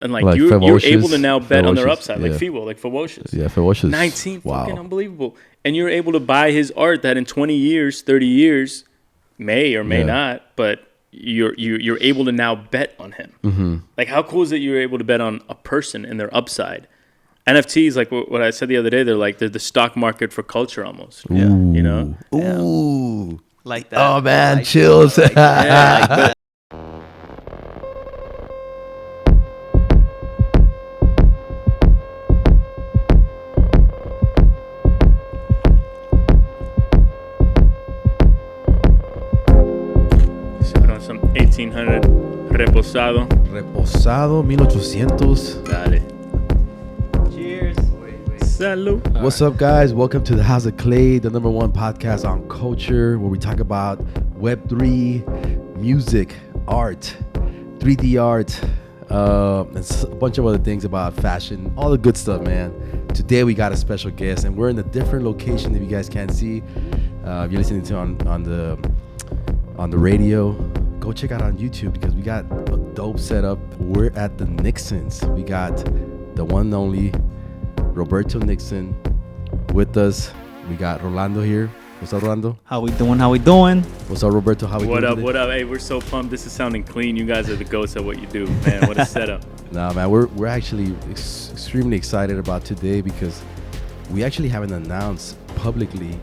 And like you're able to now bet on their Ferocious, upside, like Fiwo, like Ferocious. Yeah, Ferocious. 19, fucking unbelievable. And you're able to buy his art that in 20 years, 30 years, may or may not, but you're able to now bet on him. Mm-hmm. Like, how cool is it you're able to bet on a person and their upside? NFTs, like what I said the other day, they're the stock market for culture almost. Yeah. You know? Ooh. Like that. Oh, man, like chills. Like that. Like that. Some 1800 reposado. Reposado 1800. Dale. Cheers. Salud. What's up, guys? Welcome to the House of Clay, the #1 podcast on culture, where we talk about Web3, music, art, 3D art, and a bunch of other things about fashion, all the good stuff, man. Today we got a special guest, and we're in a different location that you guys can't see. If you're listening to on the radio, go check out on YouTube because we got a dope setup. We're at the Nixons. We got the one and only Roberto Nixon with us. We got Rolando here. What's up, Rolando? How we doing? What's up, Roberto? How we doing today? What up? Hey, we're so pumped. This is sounding clean. You guys are the ghosts at what you do, man. What a setup. Nah, man, we're actually extremely excited about today because we actually haven't announced publicly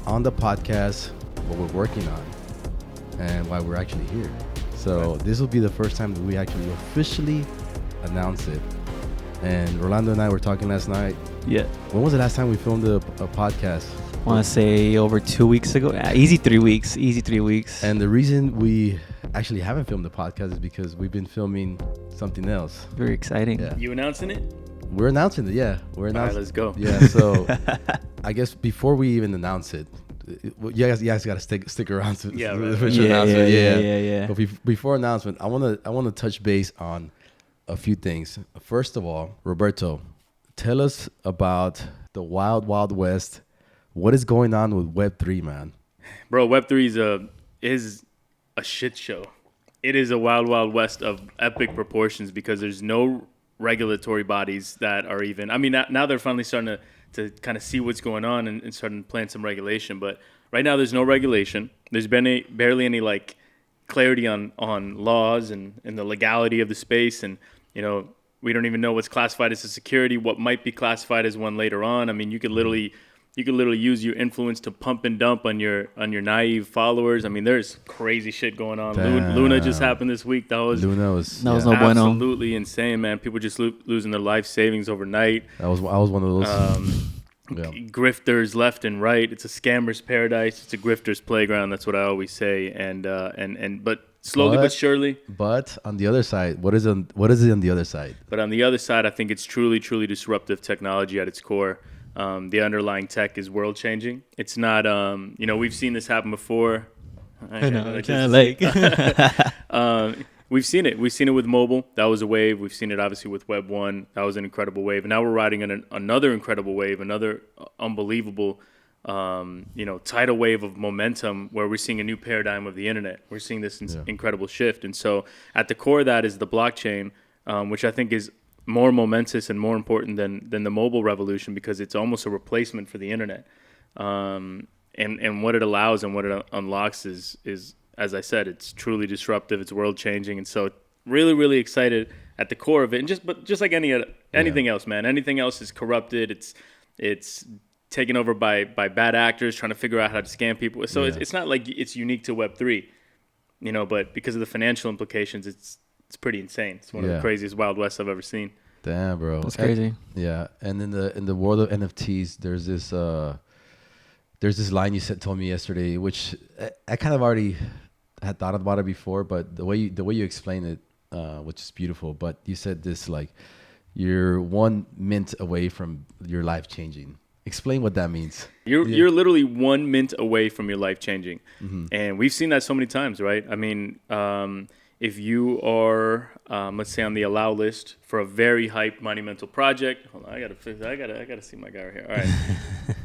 on the podcast what we're working on and why we're actually here. So this will be the first time that we actually officially announce it. And Rolando and I were talking last night. Yeah. When was the last time we filmed a podcast? I want to say over 2 weeks ago. Easy 3 weeks. And the reason we actually haven't filmed the podcast is because we've been filming something else. Very exciting. Yeah. You announcing it? We're announcing it, yeah. We're announcing. All right, let's go. Yeah, so I guess before we even announce it, you guys got to stick around to the official announcement. Yeah. But before announcement, I want to touch base on a few things. First of all, Roberto, tell us about the Wild West. What is going on with Web3, man? Bro, Web3 is a shit show. It is a wild west of epic proportions because there's no regulatory bodies that are even. I mean, now they're finally starting to kind of see what's going on and starting to plan some regulation. But right now, there's no regulation. There's been barely any like clarity on laws and the legality of the space. And, you know, we don't even know what's classified as a security, what might be classified as one later on. I mean, you could literally use your influence to pump and dump on your naive followers. I mean, there's crazy shit going on. Luna just happened this week. That was no bueno. Absolutely insane, man. People just losing their life savings overnight. I was one of those. Grifters left and right. It's a scammer's paradise. It's a grifter's playground. That's what I always say. But slowly but surely. But on the other side, what is it on the other side? But on the other side, I think it's truly disruptive technology at its core. The underlying tech is world changing. It's not, we've seen this happen before. I know, kind of like. We've seen it. We've seen it with mobile. That was a wave. We've seen it obviously with Web 1. That was an incredible wave. And now we're riding another incredible wave, another unbelievable, tidal wave of momentum where we're seeing a new paradigm of the internet. We're seeing this incredible shift. And so at the core of that is the blockchain, which I think is more momentous and more important than the mobile revolution because it's almost a replacement for the internet. And what it allows and what it unlocks is, as I said, it's truly disruptive. It's world changing. And so really, really excited at the core of it. And just like anything else, man, anything else is corrupted. It's taken over by bad actors trying to figure out how to scam people. So it's not like it's unique to Web3, but because of the financial implications, it's pretty insane. It's one of the craziest Wild West I've ever seen. Damn, bro. That's crazy. And in the world of NFTs, there's this line you told me yesterday, which I kind of already had thought about it before, but the way you explain it, which is beautiful. But you said this like you're 1 mint away from your life changing. Explain what that means. You're literally 1 mint away from your life changing, Mm-hmm. and we've seen that so many times, right? I mean. If you are, let's say, on the allow list for a very hype monumental project, hold on, I gotta see my guy right here.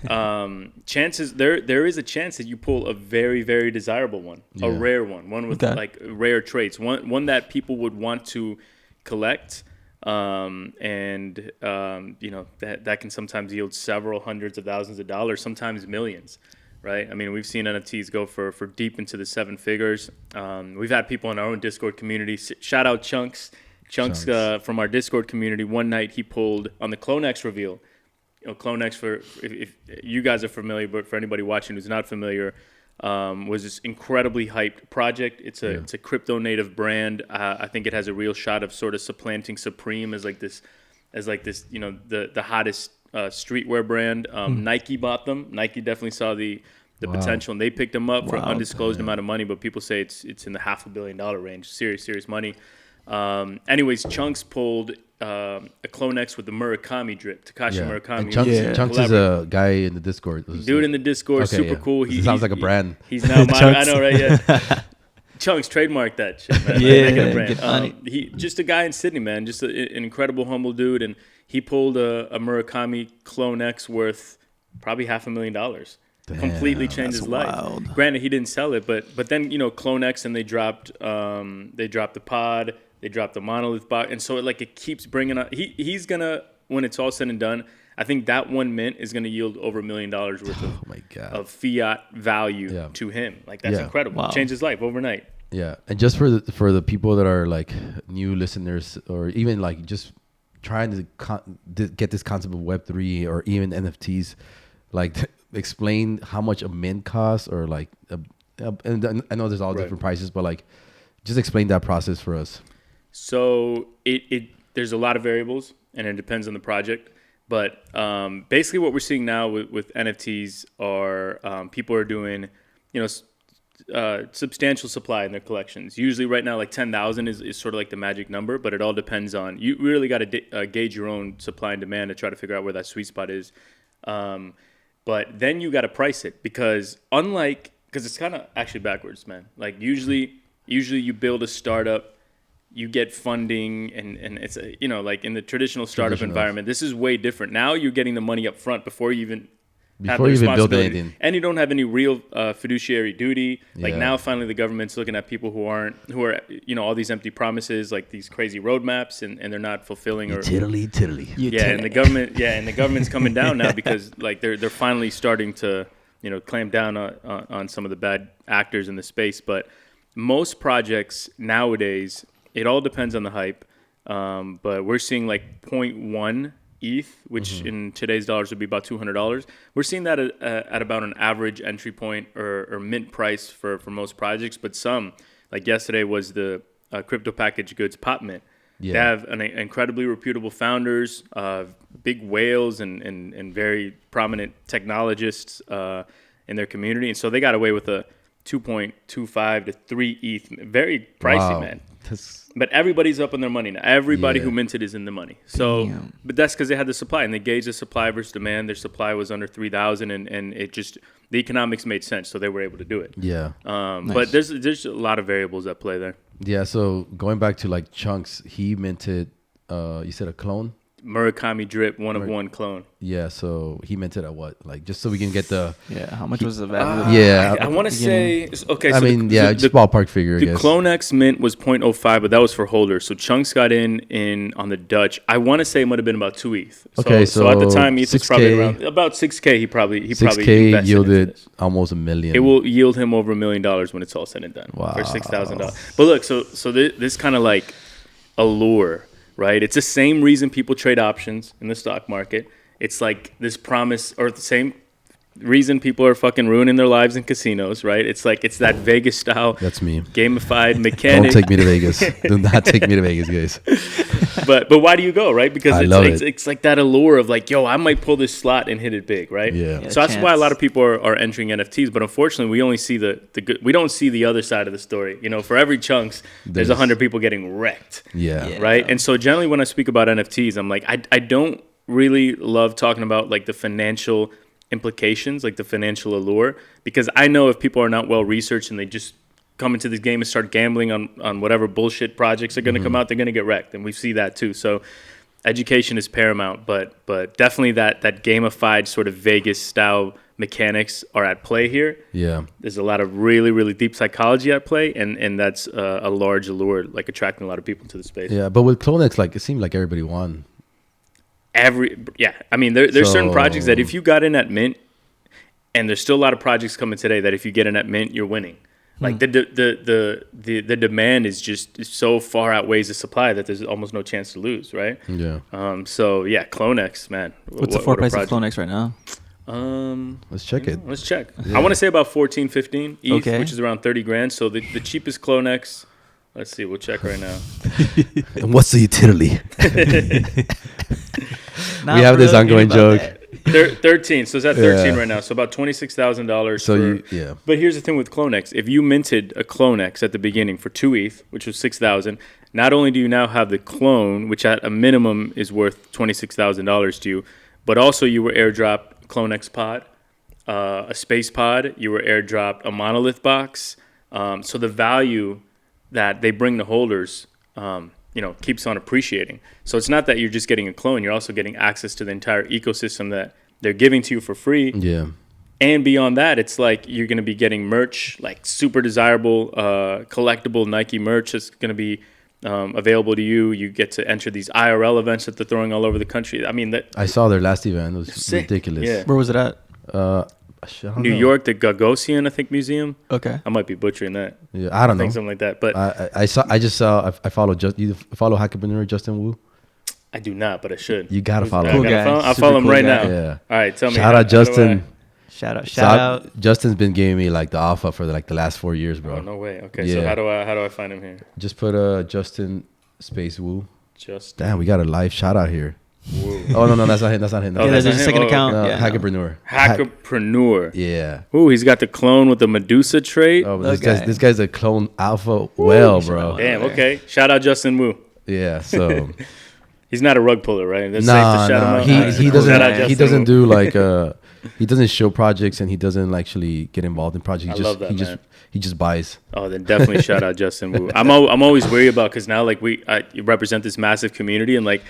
All right, chances there is a chance that you pull a very, very desirable one, a rare one with like rare traits, one that people would want to collect, That can sometimes yield several hundreds of thousands of dollars, sometimes millions, right? I mean, we've seen NFTs go for deep into the seven figures. We've had people in our own Discord community. Shout out Chunks from our Discord community. One night he pulled on the CloneX reveal. CloneX, if you guys are familiar, but for anybody watching who's not familiar, was this incredibly hyped project. It's a crypto native brand. I think it has a real shot of sort of supplanting Supreme as the hottest streetwear brand. Nike bought them. Nike definitely saw the potential, and they picked them up for an undisclosed amount of money. But people say it's in the $500 million range. Serious money. Anyways, Chunks pulled a CloneX with the Murakami drip, Takashi Murakami. And Chunks is a guy in the Discord. Dude in the Discord, super cool. He sounds like a brand. He's now I know, right? Yeah. Chunks, trademark that shit, man. He just a guy in Sydney, man. Just an incredible, humble dude, and he pulled a Murakami CloneX worth probably $500,000. Damn, completely changed his life. Wild. Granted, he didn't sell it, but then CloneX, and they dropped the pod. They dropped the monolith box, and so it keeps bringing up. He's gonna, when it's all said and done, I think that one mint is gonna yield over $1 million worth of fiat value to him. That's incredible. Wow. Changed his life overnight. Yeah, and just for the people that are new listeners, or even just trying to get this concept of Web3 or even NFTs, explain how much a mint costs, or and I know there's all different prices, but just explain that process for us. So there's a lot of variables, and it depends on the project. But basically, what we're seeing now with NFTs are people are doing, substantial supply in their collections. Usually, right now, 10,000 is sort of the magic number. But it all depends on, you really got to gauge your own supply and demand to try to figure out where that sweet spot is. But then you got to price it, because it's kind of actually backwards, man. Usually you build a startup. You get funding, and it's in the traditional startup environment. This is way different. Now you're getting the money up front before you even have the responsibility, build anything, and you don't have any real fiduciary duty. Now, finally, the government's looking at people who are all these empty promises, these crazy roadmaps, and they're not fulfilling. Tiddly. And the government's coming down now, because they're finally starting to clamp down on some of the bad actors in the space. But most projects nowadays, it all depends on the hype, but we're seeing 0.1 ETH, which in today's dollars would be about $200. We're seeing that at about an average entry point or mint price for most projects. But some, yesterday was the crypto packaged goods pop mint. Yeah. They have an incredibly reputable founders, big whales, and very prominent technologists in their community. And so they got away with a 2.25 to 3 ETH. Very pricey, man. But everybody's up on their money now. Everybody who minted is in the money. So, but that's because they had the supply, and they gauged the supply versus demand. Their supply was under 3,000, and it just, the economics made sense, so they were able to do it. Yeah. Nice. But there's a lot of variables at play there. Yeah. So going back to Chunks, he minted. You said a clone. Murakami drip, one of one clone. Yeah, so he minted at what? Just so we can get the... Yeah, how much was the value? I want to say... Okay, so just ballpark figure, I guess. The CloneX mint was 0.05, but that was for holders. So Chunks got in on the Dutch. I want to say it might have been about 2 ETH. So at the time, ETH was probably around... About 6K, he probably 6K yielded almost $1 million. It will yield him over $1 million when it's all said and done. Wow. For $6,000. But look, so this kind of allure... Right, it's the same reason people trade options in the stock market. It's this promise, or the same reason people are fucking ruining their lives in casinos. Right, it's that Vegas style. That's me. Gamified mechanic. Don't take me to Vegas. Do not take me to Vegas, guys. But why do you go, right? Because it's that allure of yo, I might pull this slot and hit it big, right? Yeah. So that's why a lot of people are entering NFTs. But unfortunately, we only see the good. We don't see the other side of the story. For every Chunks, there's 100 people getting wrecked. Yeah. Right. And so generally, when I speak about NFTs, I'm I don't really love talking about the financial implications, the financial allure, because I know if people are not well researched and they just come into this game and start gambling on whatever bullshit projects are going to come out, they're going to get wrecked, and we see that too. So education is paramount, but definitely that gamified sort of Vegas style mechanics are at play here. Yeah. There's a lot of really, really deep psychology at play, and that's a large allure, like attracting a lot of people to the space. Yeah, but with CloneX, like it seemed like everybody won. I mean, there's certain So- projects that if you got in at mint, and there's still a lot of projects coming today that if you get in at mint, you're winning. Like the demand is just so far outweighs the supply that there's almost no chance to lose, right? Yeah. So yeah, CloneX, man. What's the floor price of Clonex right now? Let's check it. Let's check. I want to say about 14, 15 ETH, Okay. which is around 30 grand. So the cheapest CloneX, let's see, we'll check right now. And what's the utility? Nah, We have this bro, ongoing ain't about joke. that. 13. So it's at 13 Yeah. right now. So about $26,000. So for, But here's the thing with CloneX. If you minted a CloneX at the beginning for 2 ETH, which was 6,000, not only do you now have the clone, which at a minimum is worth $26,000 to you, but also you were airdropped CloneX pod, a space pod. You were airdropped a monolith box. So the value that they bring to holders, keeps on appreciating. So it's not that you're just getting a clone. You're also getting access to the entire ecosystem that they're giving to you for free. Yeah. And beyond that, it's like you're going to be getting merch, like super desirable, collectible Nike merch that's going to be available to you. You get to enter these IRL events that they're throwing all over the country. I mean, I saw their last event. It was Sick. ridiculous. Yeah. Where was it at? I don't New know. York, the Gagosian, I think, museum. Okay. I might be butchering that. Yeah, I don't I think know. something like that. But I just saw. I follow. You follow Hackapreneur Justin Wu? I do not, but I should. You gotta follow I him. Cool gotta guy. follow, I'll Super follow him cool right guy. now. Yeah. All right, tell me. Shout how out do I- Justin. Shout out. So Shout out. Justin's been giving me like the alpha for like the last 4 years, bro. Oh, no way. Okay, so Yeah. how do I find him here? Just put Justin Space Wu. Just Damn, we got a live shout out here. woo. Oh no, that's not him. That's not him. Oh, Yeah, that's there's a not second him? Oh, account. no, Yeah, no. Hackapreneur. Hackapreneur. Yeah. Ooh, he's got the clone with the Medusa trait. Oh, but Okay. this guy's a clone alpha. Well, we should bro. know. Damn. Okay. Okay. Shout out Justin Wu. Yeah. So He's not a rug puller, right? That's safe nah, to shout him nah. out. He All right, he cool. Shout out doesn't he Justin doesn't Wu. do like he doesn't show projects and he doesn't actually get involved in projects. I He love that, man. he just buys. Oh, then definitely shout out Justin Wu. I'm always worried about because now like you represent this massive community and like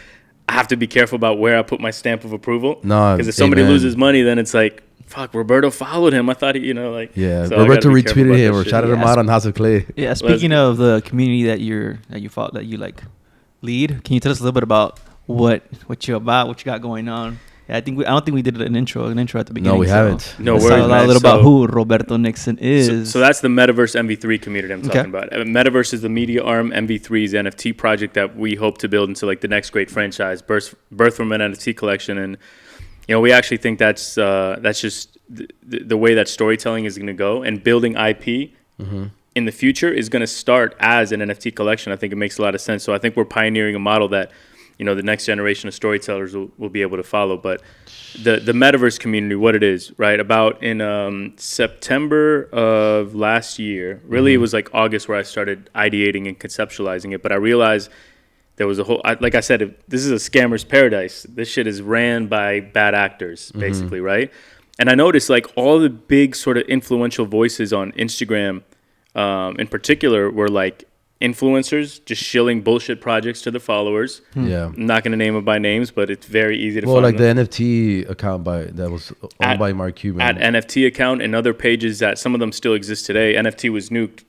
I have to be careful about where I put my stamp of approval. No, Because if somebody amen. loses money, then it's like, fuck, Roberto followed him. I thought he, like. Yeah, so I Roberto gotta be careful retweeted about him that or shit. shouted him Yeah. out on House of Clay. Yeah. Speaking of the community that you like lead, can you tell us a little bit about what you're about, what you got going on? Yeah, I don't think we did an intro at the beginning. No, we so haven't. No let's worries, talk a man. little about So- who Roberto Nixon is. So that's the Metaverse MV3 community I'm talking Okay. about. Metaverse is the media arm, MV3's NFT project that we hope to build into like the next great franchise, birth from an NFT collection. And, we actually think that's just the way that storytelling is going to go. And building IP in the future is going to start as an NFT collection. I think it makes a lot of sense. So I think we're pioneering a model that, the next generation of storytellers will be able to follow. But the Metaverse community, what it is, right? About in September of last year, really it was like August where I started ideating and conceptualizing it. But I realized there was a whole, like I said, this is a scammer's paradise. This shit is ran by bad actors, basically, right? And I noticed like all the big sort of influential voices on Instagram in particular were like influencers just shilling bullshit projects to their followers. Yeah. I'm not going to name them by names, but it's very easy to Well, find like them. the NFT account that was owned by Mark Cuban. At NFT account and other pages that some of them still exist today. NFT was nuked,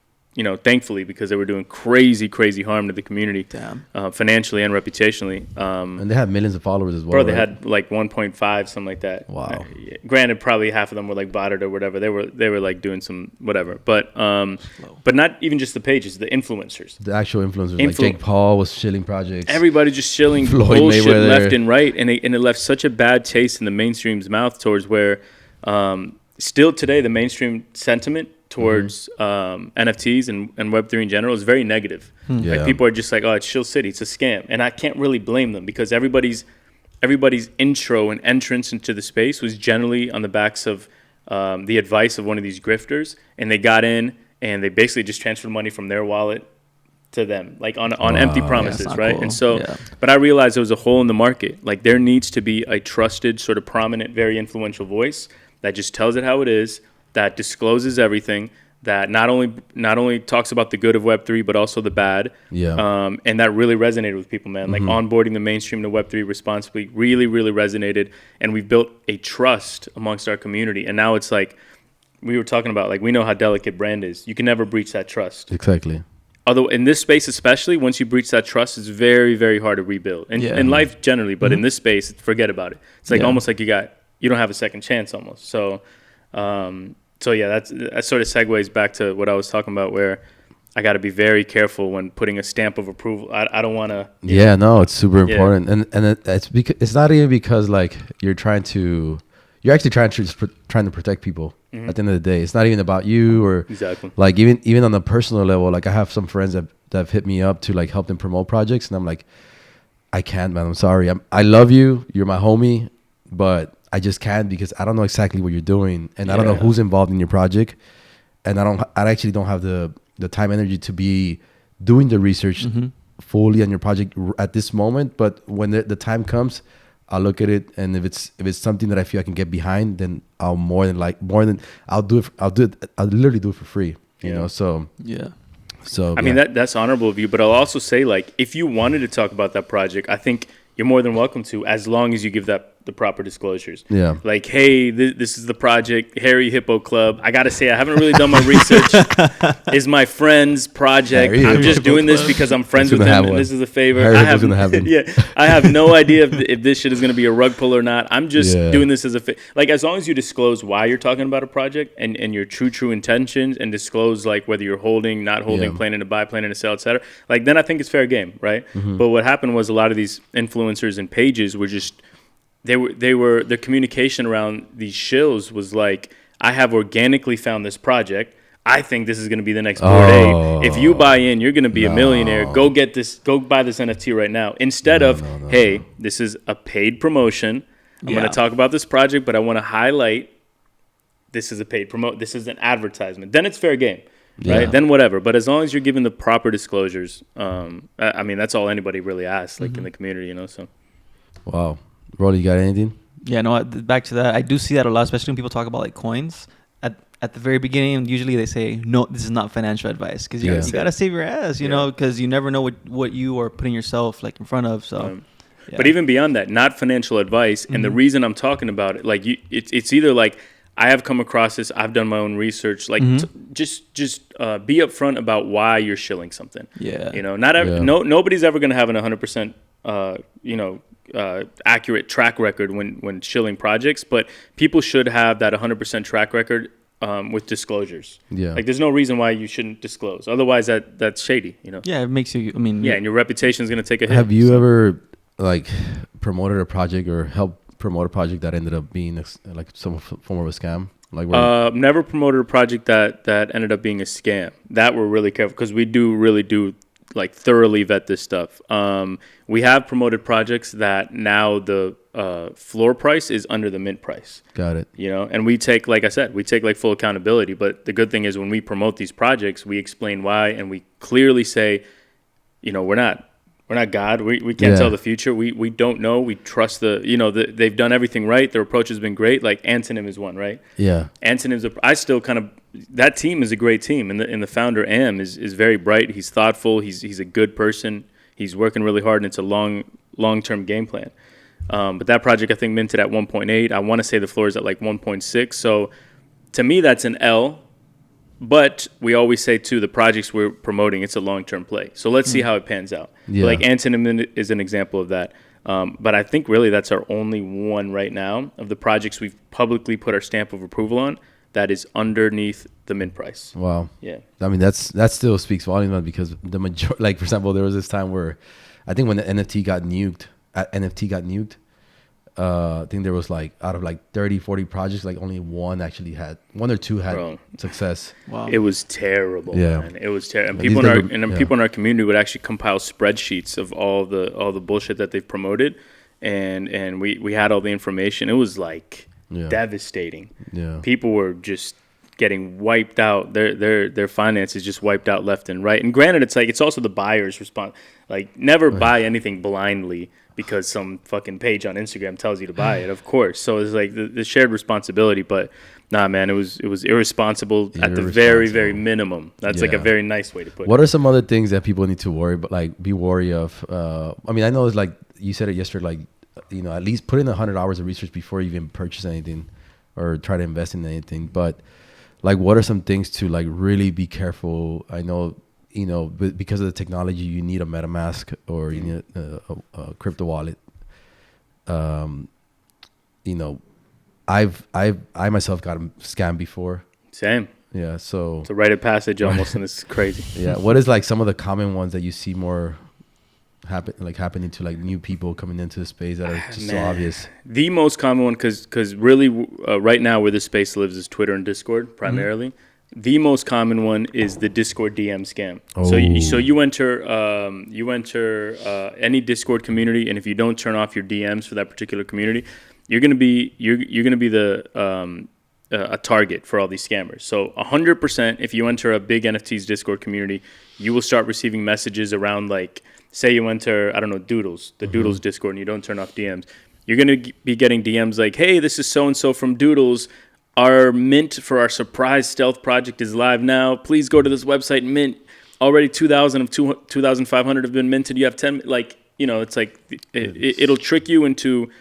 thankfully, because they were doing crazy harm to the community, Damn. Financially and reputationally. And they had millions of followers as well. Bro, they right? had like 1.5, something like that. Wow. Granted, probably half of them were like botted or whatever. They were like doing some whatever. But not even just the pages, the influencers. the actual influencers. Like Jake Paul was shilling projects. Everybody just shilling Floyd bullshit Mayweather. left and right, and it left such a bad taste in the mainstream's mouth towards where, still today, the mainstream sentiment towards NFTs and Web3 in general is very negative. Yeah. Like people are just like, oh, it's Shill City, it's a scam, and I can't really blame them because everybody's intro and entrance into the space was generally on the backs of the advice of one of these grifters, and they got in and they basically just transferred money from their wallet to them, like on empty promises, not right? cool. And so, Yeah. but I realized there was a hole in the market. Like there needs to be a trusted, sort of prominent, very influential voice that just tells it how it is, that discloses everything, that not only talks about the good of Web3 but also the bad. Yeah. And that really resonated with people, man. Like onboarding the mainstream to Web3 responsibly really, really resonated, and we've built a trust amongst our community. And now it's like we were talking about, like, we know how delicate brand is. You can never breach that trust. Exactly. Although in this space especially, once you breach that trust, it's very, very hard to rebuild. And in life generally, but in this space, forget about it. It's like almost like you don't have a second chance almost. So yeah, that sort of segues back to what I was talking about, where I got to be very careful when putting a stamp of approval. I don't want to. Yeah, no, it's super important, and it's because it's not even because like you're actually trying to protect people. At the end of the day, it's not even about you or exactly. Like even on a personal level. Like I have some friends that have hit me up to like help them promote projects, and I'm like, I can't, man. I'm sorry. I love you. You're my homie, but I just can't because I don't know exactly what you're doing, and I don't know who's involved in your project, and I actually don't have the time energy to be doing the research fully on your project at this moment. But when the time comes, I'll look at it, and if it's something that I feel I can get behind, then I'll I'll do it. I'll literally do it for free. You know, so yeah. So I mean that's honorable of you, but I'll also say, like, if you wanted to talk about that project, I think you're more than welcome to, as long as you give the proper disclosures. Yeah. Like, hey, this is the project, Harry Hippo Club. I got to say, I haven't really done my research. It's my friend's project. Harry I'm Hippo just doing this Club. because I'm friends with them, and this is a favor. Harry Hippo's gonna have one. Yeah, I have no idea if this shit is going to be a rug pull or not. I'm just doing this as a like, as long as you disclose why you're talking about a project and your true intentions, and disclose like whether you're holding, not holding, planning to buy, planning to sell, etc. Like, then I think it's fair game, right? But what happened was a lot of these influencers and pages were just their communication around these shills was like, I have organically found this project. I think this is going to be the next Bored Ape. If you buy in, you're going to be a millionaire. Go get this. Go buy this NFT right now. Instead of, hey, this is a paid promotion. I'm going to talk about this project, but I want to highlight this is a paid promote. This is an advertisement. Then it's fair game, right? Then whatever. But as long as you're giving the proper disclosures, I mean, that's all anybody really asks, like in the community, you know. So, wow, Rolly, you got anything? Yeah, no. Back to that, I do see that a lot, especially when people talk about like coins. At the very beginning, usually they say, no, this is not financial advice, because you got to save your ass, you know, because you never know what you are putting yourself like in front of. So, But even beyond that, not financial advice. And the reason I'm talking about it, like, it's either like, I have come across this, I've done my own research, like just be upfront about why you're shilling something. Yeah. You know, nobody's ever going to have an 100%, accurate track record when shilling projects, but people should have that 100% track record with disclosures. Yeah. Like, there's no reason why you shouldn't disclose. Otherwise, that's shady, you know? Yeah, it makes you, I mean... Yeah, and your reputation is going to take a hit. Have you ever, like, promoted a project or helped promote a project that ended up being, like, some form of a scam? Like, never promoted a project that ended up being a scam. That we're really careful, because we really do like thoroughly vet this stuff. We have promoted projects that now the floor price is under the mint price. Got it. You know, and we take, like I said, like full accountability. But the good thing is, when we promote these projects, we explain why, and we clearly say, you know, we're not God. We can't tell the future. We don't know. We trust they've done everything right. Their approach has been great. Like, Antonym is one, right? Yeah. Antonym's I still kind of, that team is a great team, and the founder Am is very bright. He's thoughtful. He's a good person. He's working really hard, and it's a long-term game plan. But that project, I think, minted at 1.8. I want to say the floor is at like 1.6. So to me, that's an L. But we always say, too, the projects we're promoting, it's a long-term play. So let's see how it pans out. Yeah. Like, Antonym is an example of that. But I think really that's our only one right now of the projects we've publicly put our stamp of approval on that is underneath the mint price. Wow. Yeah. I mean, that still speaks volumes, because the majority, like, for example, there was this time where I think when the NFT got nuked, I think there was like, out of like 30, 40 projects, like only one or two had success. Wow. It was terrible, man. It was terrible. And people in our community would actually compile spreadsheets of all the bullshit that they've promoted, and we had all the information. It was like devastating. Yeah. People were just getting wiped out. Their finances just wiped out left and right. And granted, it's like it's also the buyer's response. Like, never buy anything blindly because some fucking page on Instagram tells you to buy it, of course. So it's like the shared responsibility. But nah, man, it was irresponsible at the very, very minimum. That's like a very nice way to put it. What are some other things that people need to worry about, like be wary of? I mean, I know it's like you said it yesterday, like, you know, at least put in 100 hours of research before you even purchase anything or try to invest in anything. But like, what are some things to like really be careful? I know, you know, because of the technology, you need a MetaMask or you need a crypto wallet. You know, I myself got scammed before. Same. Yeah, so it's a rite of passage almost, and it's crazy. Yeah, what is like some of the common ones that you see more happening to like new people coming into the space that are just so obvious? The most common one, because really right now where this space lives is Twitter and Discord primarily. Mm-hmm. The most common one is the Discord DM scam. Oh. So you enter any Discord community, and if you don't turn off your DMs for that particular community, you're gonna be the a target for all these scammers. So 100%, if you enter a big NFTs Discord community, you will start receiving messages around, like, say you enter, I don't know, Doodles, the Doodles Discord, and you don't turn off DMs. You're going to be getting DMs like, hey, this is so-and-so from Doodles. Our mint for our surprise stealth project is live now. Please go to this website, mint. Already 2,000 of 2,500 have been minted. You have 10, like, you know, it's like it'll trick you into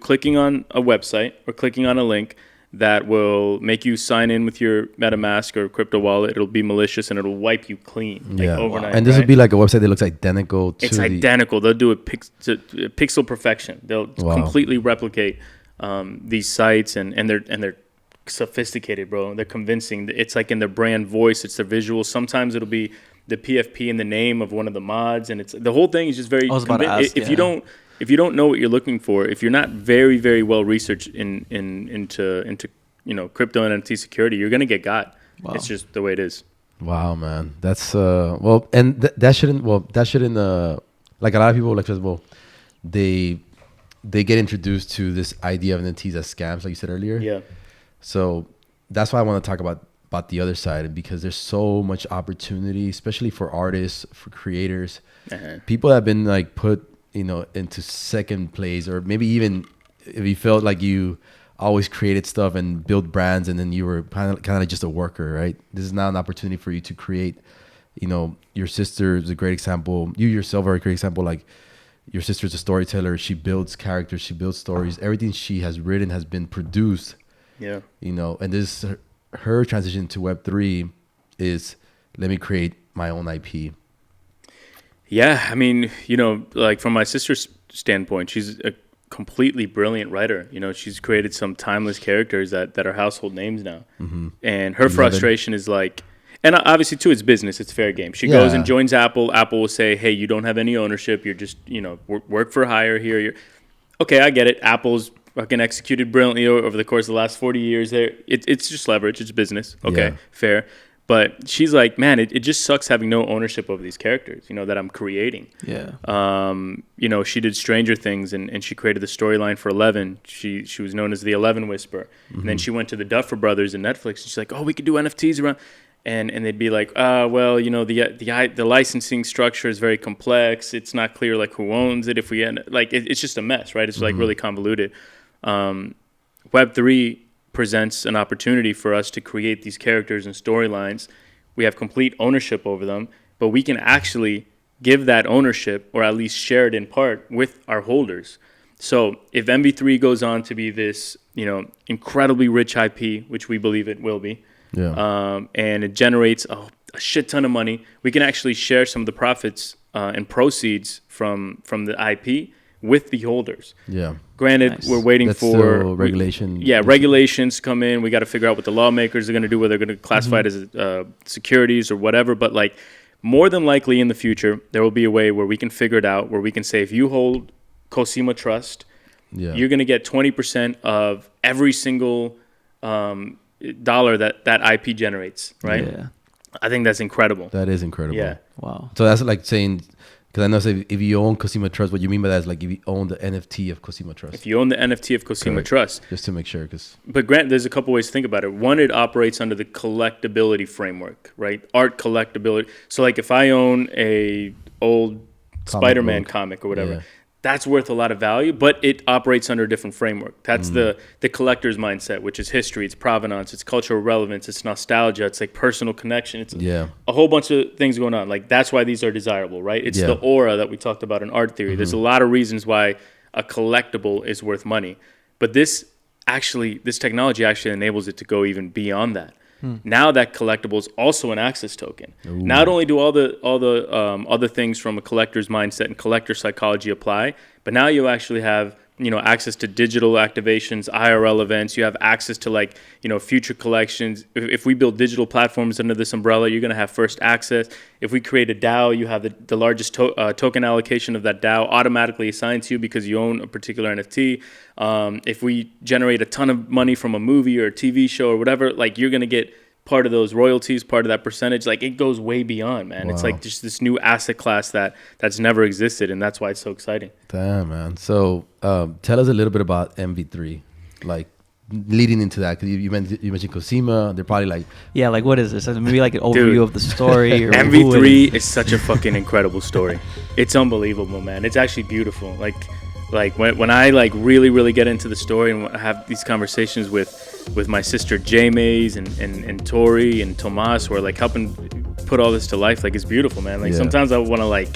clicking on a website or clicking on a link that will make you sign in with your MetaMask or crypto wallet. It'll be malicious and it'll wipe you clean overnight. And this would be like a website that looks identical to It's identical. They'll do it pixel perfection. They'll completely replicate these sites, and they're sophisticated, bro. They're convincing. It's like in their brand voice. It's their visuals. Sometimes it'll be the PFP in the name of one of the mods, and it's the whole thing is just very. If you don't know what you're looking for, if you're not very, very well researched into you know, crypto and NFT security, you're gonna get got. Wow. It's just the way it is. Wow, man, that's that shouldn't like a lot of people, like, well, they get introduced to this idea of NFTs as scams, like you said earlier. Yeah. So that's why I want to talk about the other side, because there's so much opportunity, especially for artists, for creators, people that have been like put, you know, into second place, or maybe even if you felt like you always created stuff and built brands and then you were kind of like just a worker, right? This is now an opportunity for you to create. You know, your sister is a great example. You yourself are a great example. Like, your sister's a storyteller. She builds characters. She builds stories. Everything she has written has been produced. Yeah. You know, and this her transition to Web3 is, let me create my own IP. Yeah, I mean, you know, like from my sister's standpoint, she's a completely brilliant writer. You know, she's created some timeless characters that are household names now. Mm-hmm. And her frustration is like, and obviously too, it's business, it's fair game. She goes and joins Apple. Apple will say, hey, you don't have any ownership. You're just, you know, work for hire here. Okay, I get it. Apple's fucking executed brilliantly over the course of the last 40 years there. It's just leverage. It's business. Okay, fair. But she's like, man, it just sucks having no ownership over these characters, you know, that I'm creating. Yeah. You know, she did Stranger Things, and she created the storyline for 11. She was known as the 11 Whisperer. Mm-hmm. And then she went to the Duffer Brothers and Netflix, and she's like, oh, we could do NFTs around. And they'd be like, well, you know, the licensing structure is very complex. It's not clear, like, who owns it. If we end, like, it's just a mess, right? It's like really convoluted. Web3 presents an opportunity for us to create these characters and storylines. We have complete ownership over them, but we can actually give that ownership, or at least share it in part, with our holders. So if MB3 goes on to be this, you know, incredibly rich IP, which we believe it will be, and it generates a shit ton of money, we can actually share some of the profits and proceeds from the IP with the holders. Yeah. Granted, we're waiting for regulation. Regulations come in. We got to figure out what the lawmakers are going to do, whether they're going to classify it as securities or whatever. But like, more than likely in the future, there will be a way where we can figure it out, where we can say, if you hold Cosima Trust, you're going to get 20% of every single dollar that IP generates, right? Yeah. I think that's incredible. That is incredible. Yeah. Wow. So that's like saying, Because I know if you own Cosima Trust, what you mean by that is like if you own the NFT of Cosima Trust. If you own the NFT of Cosima Trust. Just to make sure. But Grant, there's a couple ways to think about it. One, it operates under the collectability framework, right? Art collectability. So like if I own a old Spider-Man comic or whatever, that's worth a lot of value, but it operates under a different framework. That's the collector's mindset, which is history, it's provenance, it's cultural relevance, it's nostalgia, it's like personal connection. It's a whole bunch of things going on. Like that's why these are desirable, right? It's the aura that we talked about in art theory. There's a lot of reasons why a collectible is worth money, but this technology actually enables it to go even beyond that. Now that collectible is also an access token. Ooh. Not only do all the other things from a collector's mindset and collector psychology apply, but now you actually have access to digital activations, IRL events. You have access to like future collections. If we build digital platforms under this umbrella, you're going to have first access. If we create a DAO, you have the largest token allocation of that DAO automatically assigned to you because you own a particular NFT. If we generate a ton of money from a movie or a TV show or whatever, like you're going to get part of those royalties, part of that percentage. Like it goes way beyond, man. Wow. It's like just this new asset class that's never existed, and that's why it's so exciting. Damn, man. So tell us a little bit about MV3, like leading into that, because you mentioned Cosima. They're probably like, yeah, like what is this? Maybe like an overview of the story. Or MV3 is such a fucking incredible story. It's unbelievable, man. It's actually beautiful. Like when I like really get into the story and have these conversations with my sister J Mays and Tori and Tomas, who are like helping put all this to life, like it's beautiful, man. Like sometimes I want to like,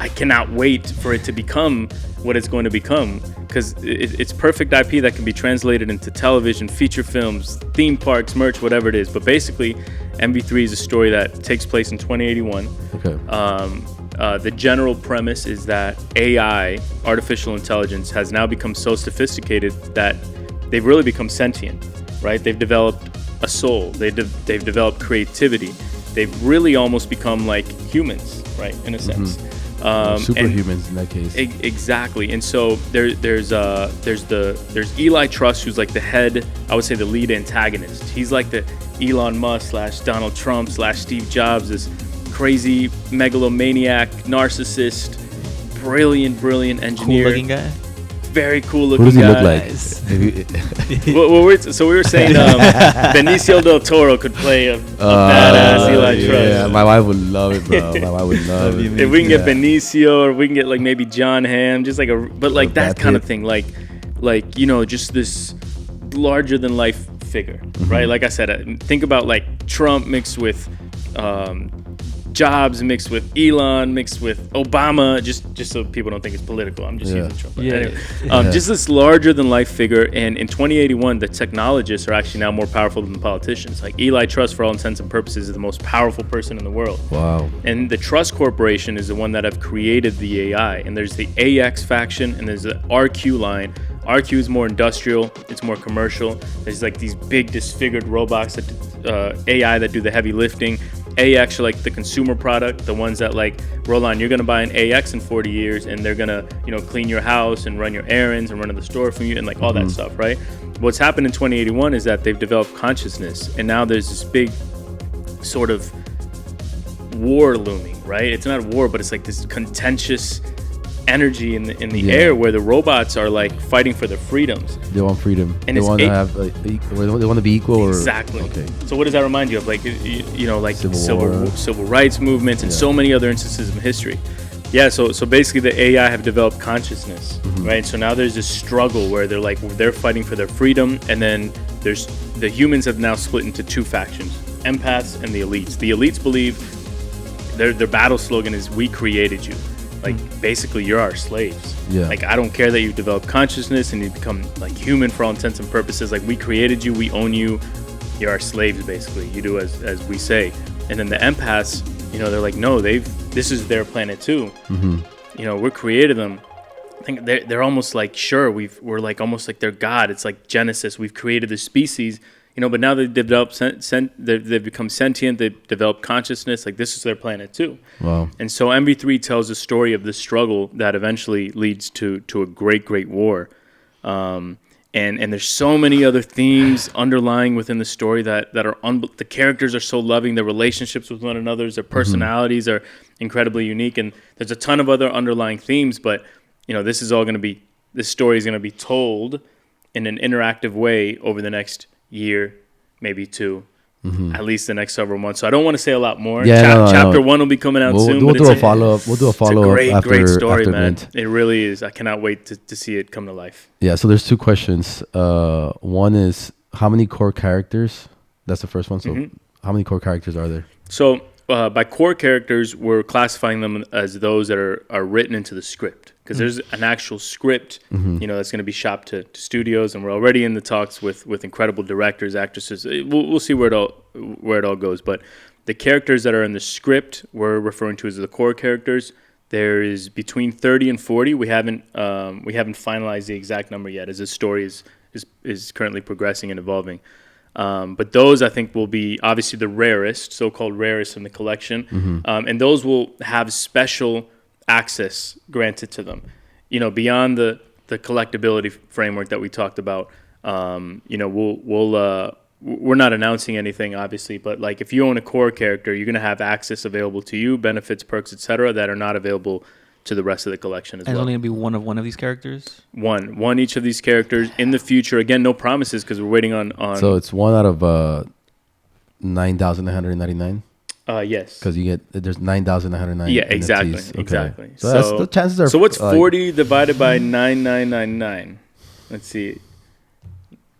I cannot wait for it to become what it's going to become, because it's perfect IP that can be translated into television, feature films, theme parks, merch, whatever it is. But basically, MV3 is a story that takes place in 2081. Okay. The general premise is that AI, artificial intelligence, has now become so sophisticated that they've really become sentient, right? They've developed a soul. They've developed creativity. They've really almost become like humans, right, in a sense. Superhumans in that case. Exactly. And so there's Eli Truss, who's like the head, I would say the lead antagonist. He's like the Elon Musk / Donald Trump / Steve Jobs, this crazy megalomaniac, narcissist, brilliant engineer. Cool looking guy. Very cool looking guy. What does he look like? So we were saying Benicio del Toro could play a badass Eli Truss. Yeah, my wife would love it, bro. My wife would love it. If we can get Benicio, or we can get like maybe John Hamm, just like that kind of thing, like just this larger than life figure, right? Like I said, think about like Trump mixed with Jobs mixed with Elon mixed with Obama, just so people don't think it's political. I'm just using Trump. Anyway, just this larger than life figure. And in 2081, the technologists are actually now more powerful than the politicians. Like Eli Truss, for all intents and purposes, is the most powerful person in the world. Wow. And the Truss Corporation is the one that have created the AI. And there's the AX faction and there's the RQ line. RQ is more industrial, it's more commercial. There's like these big disfigured robots that AI that do the heavy lifting. AX are like the consumer product, the ones that like, Roland, you're gonna buy an AX in 40 years and they're gonna, clean your house and run your errands and run to the store for you and like all that stuff, right? What's happened in 2081 is that they've developed consciousness, and now there's this big sort of war looming, right? It's not a war, but it's like this contentious energy in the air where the robots are like fighting for their freedoms. They want freedom. And they want to have they want to be equal. Exactly. Okay. So what does that remind you of? Like like civil rights movements and so many other instances in history. Yeah. So basically the AI have developed consciousness, right? So now there's this struggle where they're fighting for their freedom, and then there's the humans have now split into two factions: empaths and the elites. The elites believe their battle slogan is "We created you." Like, basically, you're our slaves. Yeah. Like, I don't care that you've developed consciousness and you become, like, human for all intents and purposes. Like, we created you. We own you. You're our slaves, basically. You do as we say. And then the empaths, they're like, no, this is their planet, too. We created them. I think they're almost like, sure, we're like almost like their God. It's like Genesis. We've created this species. But now they've developed, they've become sentient, they've developed consciousness, like this is their planet too. Wow. And so MV3 tells a story of this struggle that eventually leads to a great war. and there's so many other themes underlying within the story that are the characters are so loving, their relationships with one another, their personalities are incredibly unique, and there's a ton of other underlying themes. But this story is going to be told in an interactive way over the next year, maybe two. At least the next several months. So I don't want to say a lot more. Yeah, Chapter 1 will be coming out soon. We'll do a follow-up. We'll do a follow-up It's a great story, man. Mint. It really is. I cannot wait to see it come to life. Yeah, so there's two questions. One is, how many core characters? That's the first one. So how many core characters are there? So by core characters, we're classifying them as those that are written into the script. Because there's an actual script, that's going to be shopped to studios, and we're already in the talks with incredible directors, actresses. We'll see where it all goes. But the characters that are in the script, we're referring to as the core characters. There is between 30 and 40. We haven't finalized the exact number yet, as the story is currently progressing and evolving. But those, I think, will be obviously the rarest, so-called rarest in the collection, and those will have special access granted to them, beyond the collectability framework that we talked about. We're not announcing anything, obviously, but like if you own a core character, you're going to have access available to you, benefits, perks, etc., that are not available to the rest of the collection as well. And it's only going to be one of these characters? One each of these characters in the future. Again, no promises because we're waiting on. So it's one out of 9,999. Yes. Because there's 9,999. Yeah, exactly, NFTs. Okay. exactly. So the chances are. So what's 40 divided by 9,999? Let's see.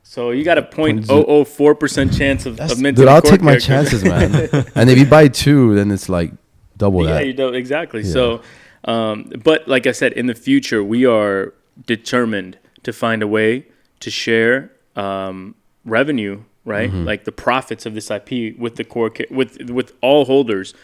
So you got a 0.004% chance of minting. Dude, I'll core take my character. chances, man. And if you buy two, then it's like double that. Yeah, you don't exactly. Yeah. So, but like I said, in the future, we are determined to find a way to share revenue, right? Like the profits of this IP with the core with all holders,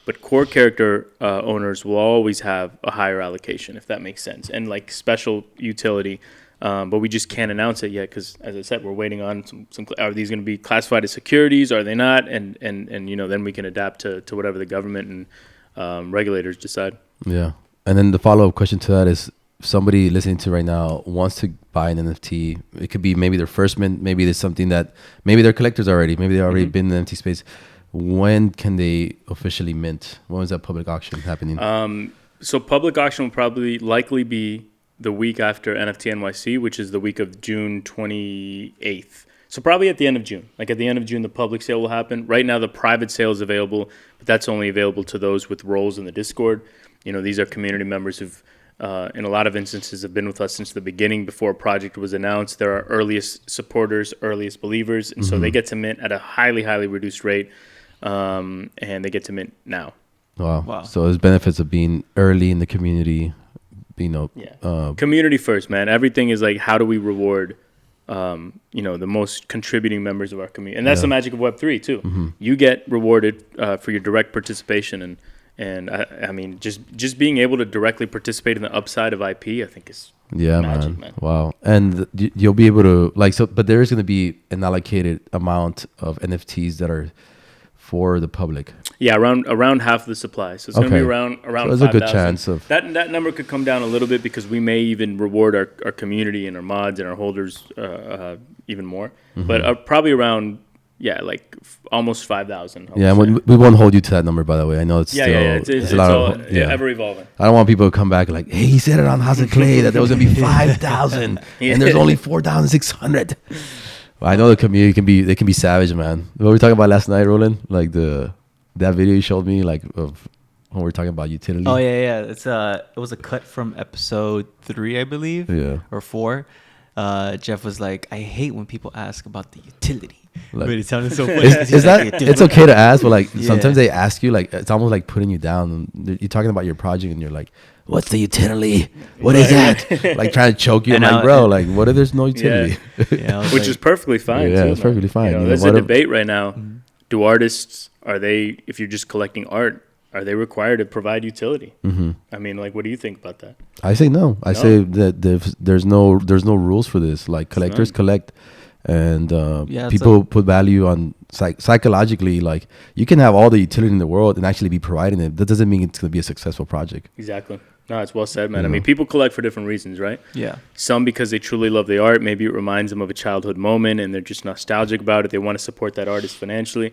but core character owners will always have a higher allocation, if that makes sense, and like special utility. But we just can't announce it yet because, as I said, we're waiting on some. Are these going to be classified as securities? Are they not? And then we can adapt to whatever the government and regulators decide. Yeah. And then the follow-up question to that is, somebody listening to right now wants to buy an NFT. It could be maybe their first mint. Maybe there's something that maybe they're collectors already. Maybe they've already been in the NFT space. When can they officially mint? When is that public auction happening? So public auction will likely be the week after NFT NYC, which is the week of June 28th. So probably at the end of June. Like at the end of June, the public sale will happen. Right now, the private sale is available, but that's only available to those with roles in the Discord. These are community members who've, in a lot of instances, have been with us since the beginning before a project was announced. They're our earliest supporters, earliest believers, and so they get to mint at a highly, highly reduced rate, and they get to mint now. Wow. So there's benefits of being early in the community. Community first, man. Everything is like, how do we reward the most contributing members of our community? And that's the magic of Web3 too. You get rewarded for your direct participation, and I mean just being able to directly participate in the upside of IP, I think is magic, man. Wow. And you'll be able to but there is going to be an allocated amount of NFTs that are for the public. Yeah, around half of the supply. So it's going to be around so there's 5,000. A good chance of that number could come down a little bit because we may even reward our community and our mods and our holders even more. But probably around almost 5,000. Yeah, we won't hold you to that number, by the way. I know it's it's ever evolving. I don't want people to come back like, hey, he said it on House of Clay that there was going to be 5,000 and there's only 4,600. I know the community can be savage, man. What were we talking about last night, Roland? Like that video you showed me, like of when we were talking about utility. Oh yeah. It was a cut from episode 3, I believe. Yeah. Or 4. Jeff was like, I hate when people ask about the utility. Like, but it sounded so funny. Is that it's okay to ask, but like sometimes they ask you, like it's almost like putting you down. You're talking about your project and you're like, what's the utility? What is that? Like trying to choke you. I'm like, bro, like what if there's no utility? Which is perfectly fine. Yeah, too, it's perfectly fine. There's a debate right now. Do artists, if you're just collecting art, are they required to provide utility? I mean, like, what do you think about that? I say no. I say that there's no rules for this. Like collectors collect, and people put value on psychologically. Like you can have all the utility in the world and actually be providing it. That doesn't mean it's going to be a successful project. Exactly. No, it's well said, man. You I mean, know? people collect for different reasons, right? Yeah. Some because they truly love the art. Maybe it reminds them of a childhood moment and they're just nostalgic about it. They want to support that artist financially.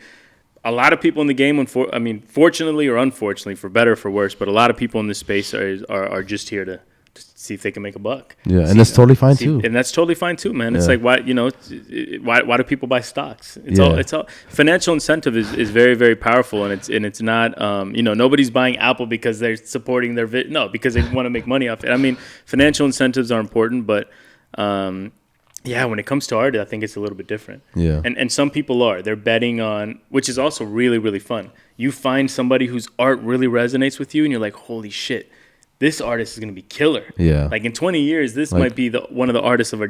A lot of people in the game, fortunately or unfortunately, for better or for worse, but a lot of people in this space are just here to see if they can make a buck. Yeah, and that's totally fine too. And that's totally fine too, man. It's Yeah. like, why do people buy stocks? It's Yeah. all financial incentive is very, very powerful, and it's not nobody's buying Apple because they're supporting their because they want to make money off it. I mean, financial incentives are important, but when it comes to art, I think it's a little bit different. Yeah. And some people they're betting on, which is also really, really fun. You find somebody whose art really resonates with you and you're like, holy shit, this artist is going to be killer. Yeah. Like in 20 years, this might be one of the artists of our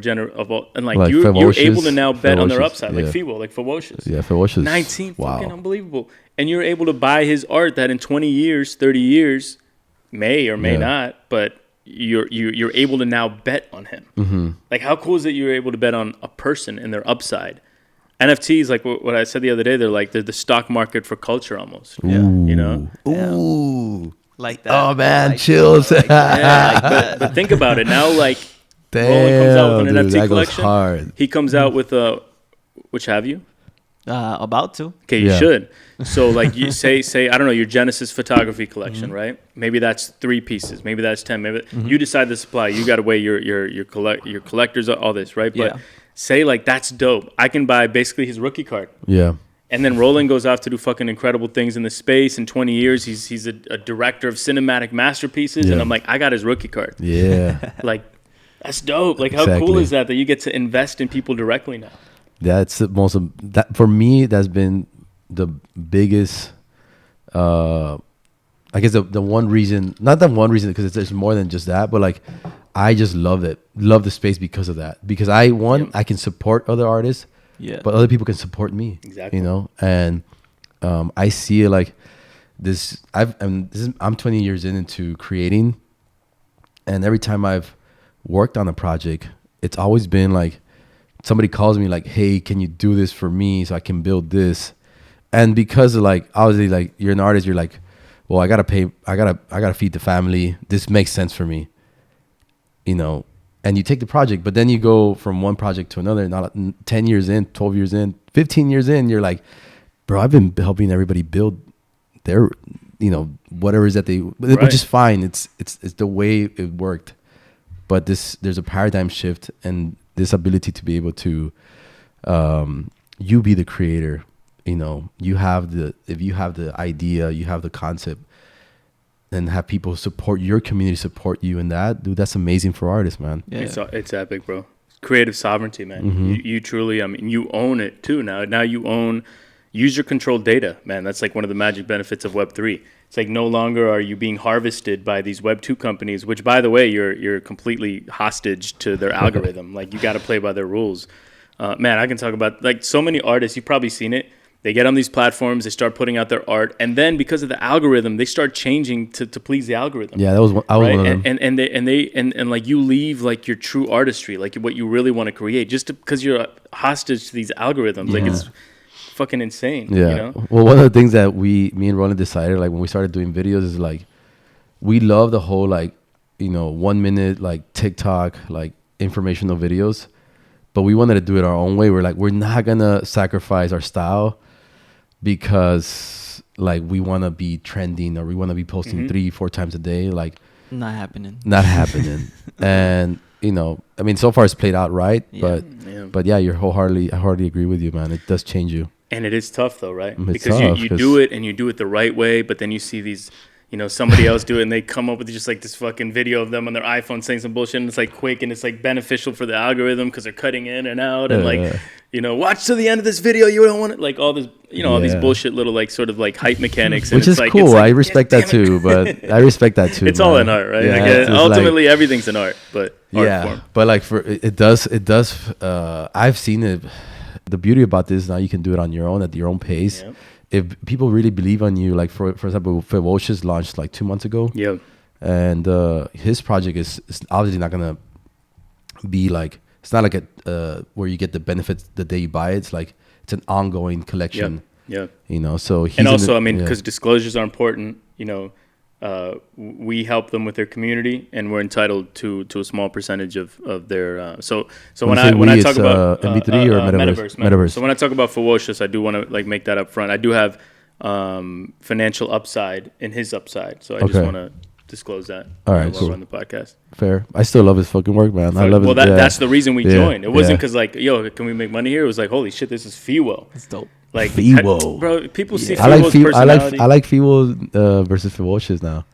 and like you're Ferocious, able to now bet on their Ferocious, upside, like Feeble, like Ferocious. Yeah, Ferocious. 19, wow. fucking unbelievable. And you're able to buy his art that in 20 years, 30 years, may or may not, but you're able to now bet on him. Mm-hmm. Like, how cool is it you're able to bet on a person and their upside? NFTs, like what I said the other day, they're the stock market for culture almost. Yeah. You know? Ooh. Like that. Oh man, Like chills. that. Yeah, but think about it now. Like, Roland comes out with an Damn, NFT dude, that goes collection. hard. He comes out with which have you? About to. Okay, you Yeah. should. So like you say I don't know, your Genesis photography collection, right? Maybe that's 3 pieces, maybe that's 10, maybe you decide the supply. You got to weigh your collectors, all this, right? But Yeah. say like that's dope. I can buy basically his rookie card. Yeah. And then Roland goes off to do fucking incredible things in the space. In 20 years, he's a director of cinematic masterpieces. And Yeah. I'm like, I got his rookie card. Yeah. Like, that's dope. Like, how cool Exactly. is that you get to invest in people directly now? That's the most that for me. That's been the biggest. I guess the one reason, not the one reason, because there's more than just that, but like, I just love the space because of that. Because I can support other artists, Yeah. but other people can support me. Exactly. You know, and I see it like this. I'm 20 years into creating, and every time I've worked on a project, it's always been like somebody calls me like, "Hey, can you do this for me so I can build this?" And because of like obviously like you're an artist, you're like, well, I gotta feed the family. This makes sense for me, you know. And you take the project, but then you go from one project to another. Not 10 years in, 12 years in, 15 years in, you're like, bro, I've been helping everybody build their, whatever it is that they, Right. which is fine. It's the way it worked, but there's a paradigm shift and this ability to be able to, you be the creator. If you have the idea, you have the concept, and have people support your community, support you in that, dude, that's amazing for artists, man. Yeah. It's epic, bro. Creative sovereignty, man. Mm-hmm. You truly, you own it too now. Now you own user-controlled data, man. That's like one of the magic benefits of Web3. It's like no longer are you being harvested by these Web2 companies, which, by the way, you're completely hostage to their algorithm. Like, you got to play by their rules. Man, I can talk about, like, so many artists. You've probably seen it. They get on these platforms, they start putting out their art, and then because of the algorithm, they start changing to please the algorithm. Yeah, I was one of them. And like you leave like your true artistry, like what you really want to create, just because you're hostage to these algorithms. Like, it's fucking insane. Yeah. You know? Well, one of the things that me and Roland decided, like when we started doing videos, is like we love the whole 1 minute like TikTok like informational videos, but we wanted to do it our own way. We're like, we're not gonna sacrifice our style because like we want to be trending or we want to be posting 3-4 times a day. Like, Not happening. And I mean, so far it's played out right. Yeah. But yeah, I wholeheartedly agree with you, man. It does change you. And it is tough though, right? It's Because tough, you 'cause- do it and you do it the right way, but then you see these, somebody else do it and they come up with just like this fucking video of them on their iPhone saying some bullshit, and it's like quick and it's like beneficial for the algorithm because they're cutting in and out and watch to the end of this video. You don't want it, like all this, all these Yeah. bullshit little like sort of like hype mechanics. And Which it's is like, cool. it's like, I respect that too. But I respect that too. It's all man. in art, right? Yeah, Like, it's ultimately, everything's an art, but art yeah, form. but like it does. I've seen it. The beauty about this now, you can do it on your own at your own pace. Yep. If people really believe on you, like for example, Ferocious launched like 2 months ago. Yeah. And his project is obviously not gonna be like, it's not like where you get the benefits the day you buy it. It's like it's an ongoing collection. Yeah. So he's And also, in the, because disclosures are important, we help them with their community, and we're entitled to a small percentage of their. So when I talk about MP3 or Metaverse. So when I talk about Ferocious, I do want to like make that up front. I do have financial upside in his upside, so I just want to disclose that. All right, while cool. we're on the podcast. Fair. I still love his fucking work, man. I love it. Well, that's the reason we joined. It wasn't because like, yo, can we make money here? It was like, holy shit, this is Fiwo. It's dope. Like Fiwo. Bro, people see I like Fiwo's personality. I like Fiwo versus Ferocious now.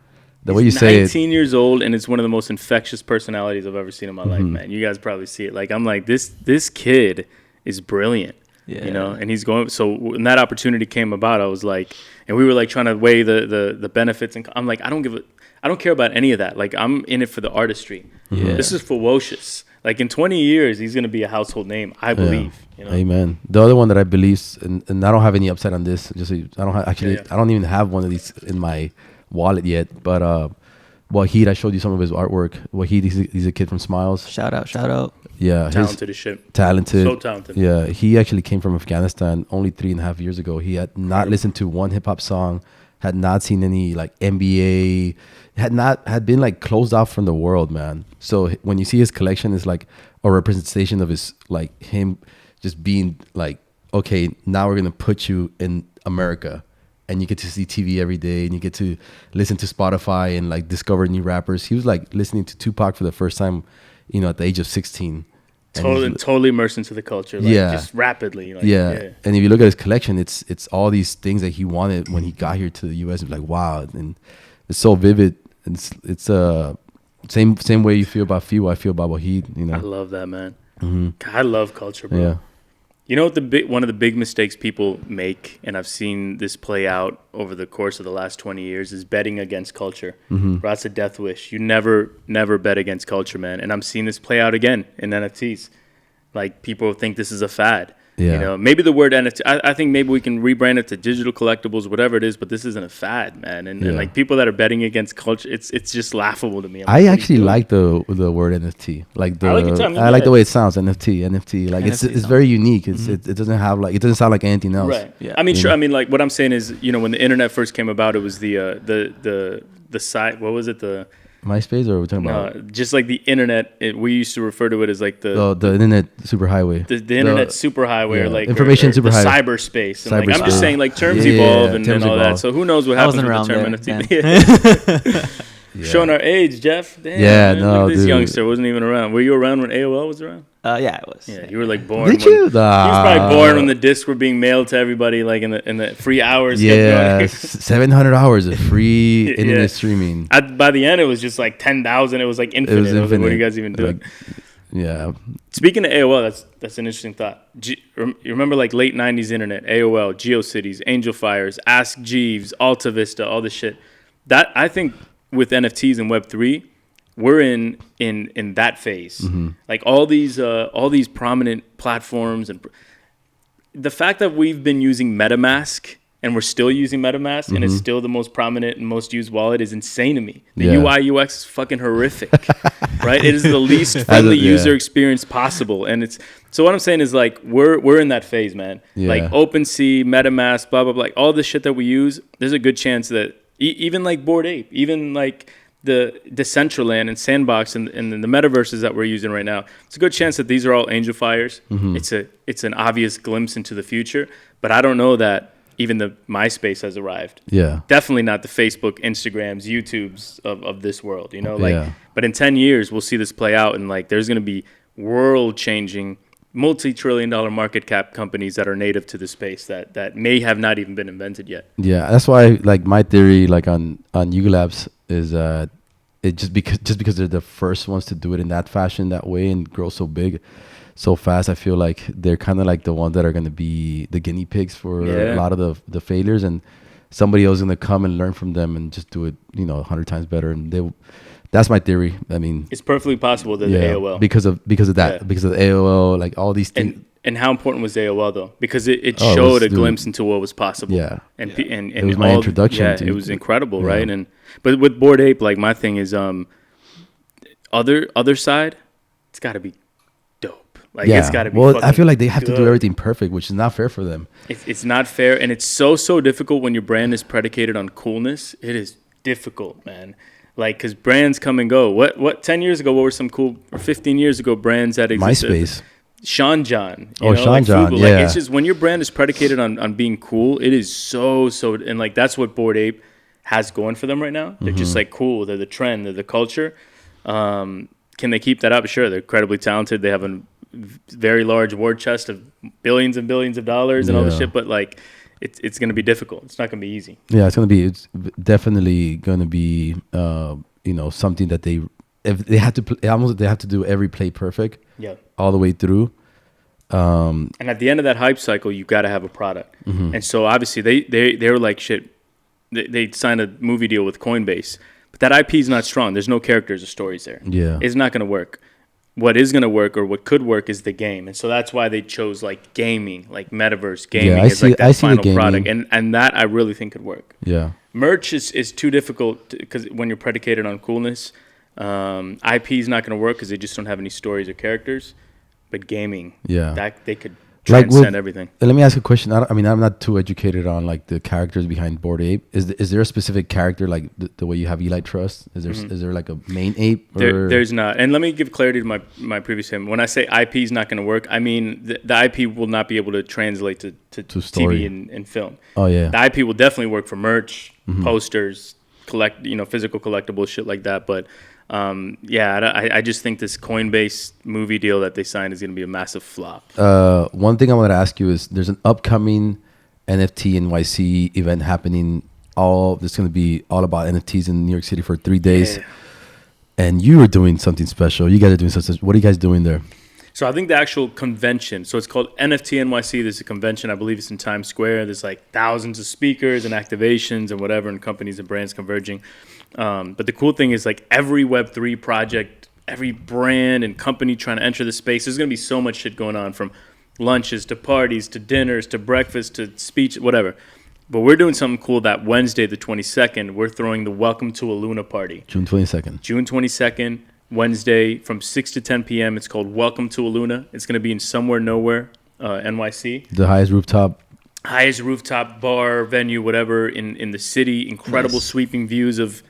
The way you say it. 19 years old, and it's one of the most infectious personalities I've ever seen in my life, man. You guys probably see it. Like, I'm like, this kid is brilliant. Yeah. You know, and he's going. So when that opportunity came about, I was like, and we were like trying to weigh the benefits, and I'm like, I don't care about any of that. Like, I'm in it for the artistry. Yeah. This is Ferocious. Like, in 20 years, he's gonna be a household name, I believe. You know? Amen. The other one that I believe, and I don't have any upside on this. Just so I don't have, actually, I don't even have one of these in my wallet yet. But Wahid, I showed you some of his artwork. Wahid, he's a kid from Smiles. Shout out. Yeah, talented as shit. Talented. So talented. Yeah, he actually came from Afghanistan only 3.5 years ago. He had not listened to one hip hop song, had not seen any like NBA, had been like closed off from the world, man. So when you see his collection, it's like a representation of his, like, him just being like, okay, now we're gonna put you in America, and you get to see TV every day, and you get to listen to Spotify and like discover new rappers. He was like listening to Tupac for the first time, you know, at the age of 16. Totally immersed into the culture, like, just rapidly. Like, yeah, and if you look at his collection, it's all these things that he wanted when he got here to the U.S. It's like, wow, and it's so vivid. It's same way you feel about Fiwo, I feel about Wahid. You know, I love that, man. Mm-hmm. I love culture, bro. Yeah. You know what one of the big mistakes people make, and I've seen this play out over the course of the last 20 years, is betting against culture. Mm-hmm. Bro, that's a death wish. You never bet against culture, man. And I'm seeing this play out again in NFTs. Like, people think this is a fad. Yeah. You know, maybe the word NFT, I think maybe we can rebrand it to digital collectibles, whatever it is, but this isn't a fad, man. And like, people that are betting against culture, it's just laughable to me. I actually like the word NFT. Like I like the way it sounds, NFT. Like, it's very unique. It doesn't have like, it doesn't sound like anything else. Right. Yeah. I mean, sure. I mean, like, what I'm saying is, you know, when the internet first came about, it was the site. What was it? The MySpace, or are we talking about? Just like the internet. We used to refer to it as like the internet superhighway. The internet superhighway, or like information superhighway. Cyberspace. And like, I'm just saying, like, terms evolve and all that. So who knows what happens with the term NFT? Showing our age, Jeff. Damn, yeah, man, no, this youngster wasn't even around. Were you around when AOL was around? Yeah, I was. Yeah, you were like born. Did you? He was probably born when the discs were being mailed to everybody, like in the free hours. Yeah, 700 hours of free internet streaming. By the end, it was just like 10,000. It was like infinite. I was like, what are you guys even doing? Yeah. Speaking of AOL, that's an interesting thought. You remember like late 90s internet, AOL, GeoCities, Angel Fires, Ask Jeeves, Alta Vista, all this shit. That, I think, with NFTs and Web3, we're in that phase. Mm-hmm. Like, all these prominent platforms, and the fact that we've been using MetaMask and we're still using MetaMask, and it's still the most prominent and most used wallet, is insane to me. The UI UX is fucking horrific, right? It is the least friendly user experience possible, and it's so. What I'm saying is, like, we're in that phase, man. Like OpenSea, MetaMask, blah blah blah, like, all the shit that we use. There's a good chance that even like Bored Ape, even like the Decentraland and Sandbox and the metaverses that we're using right now, it's a good chance that these are all angel fires. It's an obvious glimpse into the future, but I don't know that even the MySpace has arrived. Yeah, definitely not the Facebook, Instagrams, YouTubes of this world. You know, like, but in 10 years we'll see this play out, and like, there's gonna be world-changing, multi-trillion-dollar market cap companies that are native to the space that may have not even been invented yet. Yeah, that's why, like, my theory, like, on Yuga Labs is it just because they're the first ones to do it in that fashion, that way, and grow so big so fast. I feel like they're kind of like the ones that are going to be the guinea pigs for a lot of the failures, and somebody else is going to come and learn from them and just do it, 100 times better. And that's my theory. I mean, it's perfectly possible that the AOL, because of that, because of the AOL, like, all these things. And how important was AOL though? Because it showed a glimpse into what was possible. Yeah, and it was my introduction. Yeah, it was incredible, right? But with Bored Ape, like, my thing is other side, it's got to be dope. Like, it's got to be. Well, I feel like they have to do everything perfect, which is not fair for them. It's not fair, and it's so difficult when your brand is predicated on coolness. It is difficult, man. Like, because brands come and go. What 10 years ago, what were some cool, or 15 years ago, brands that existed? MySpace. Sean John. Sean John, yeah. Like, it's just, when your brand is predicated on being cool, it is so, and like, that's what Bored Ape has going for them right now. They're just like cool. They're the trend. They're the culture. Can they keep that up? Sure. They're incredibly talented. They have a very large war chest of billions and billions of dollars and all this shit, but like, it's going to be difficult. It's not going to be easy. Yeah, it's definitely going to be, something that if they have to they have to do every play perfect. Yeah. All the way through. And at the end of that hype cycle, you got to have a product. And so obviously they were like, shit, they signed a movie deal with Coinbase, but that IP is not strong. There's no characters or stories there. Yeah. It's not going to work. What is going to work, or what could work, is the game. And so that's why they chose like gaming, like metaverse gaming as like that final product. And that I really think could work. Yeah. Merch is too difficult because when you're predicated on coolness, IP is not going to work because they just don't have any stories or characters. But gaming, that they could transcend everything. Let me ask a question. I'm not too educated on like the characters behind Bored Ape. Is there a specific character like the way you have Eli Trust? Is there like a main ape? There's not. And let me give clarity to my previous statement. When I say IP is not going to work, I mean the IP will not be able to translate to TV and film. Oh yeah. The IP will definitely work for merch, posters, physical collectibles, shit like that. But I just think this Coinbase movie deal that they signed is going to be a massive flop. One thing I wanted to ask you is there's an upcoming NFT NYC event happening. It's going to be all about NFTs in New York City for 3 days. Yeah. And you are doing something special. You guys are doing something. What are you guys doing there? So I think the actual convention, so it's called NFT NYC. There's a convention, I believe it's in Times Square. There's like thousands of speakers and activations and whatever, and companies and brands converging. But the cool thing is like every Web3 project, every brand and company trying to enter the space, there's going to be so much shit going on, from lunches to parties to dinners to breakfast to speech, whatever. But we're doing something cool that Wednesday, the 22nd. We're throwing the Welcome to a Luna party. June 22nd, Wednesday from 6 to 10 p.m. It's called Welcome to a Luna. It's going to be in Somewhere Nowhere, NYC. The highest rooftop bar, venue, whatever, in the city. Incredible sweeping views of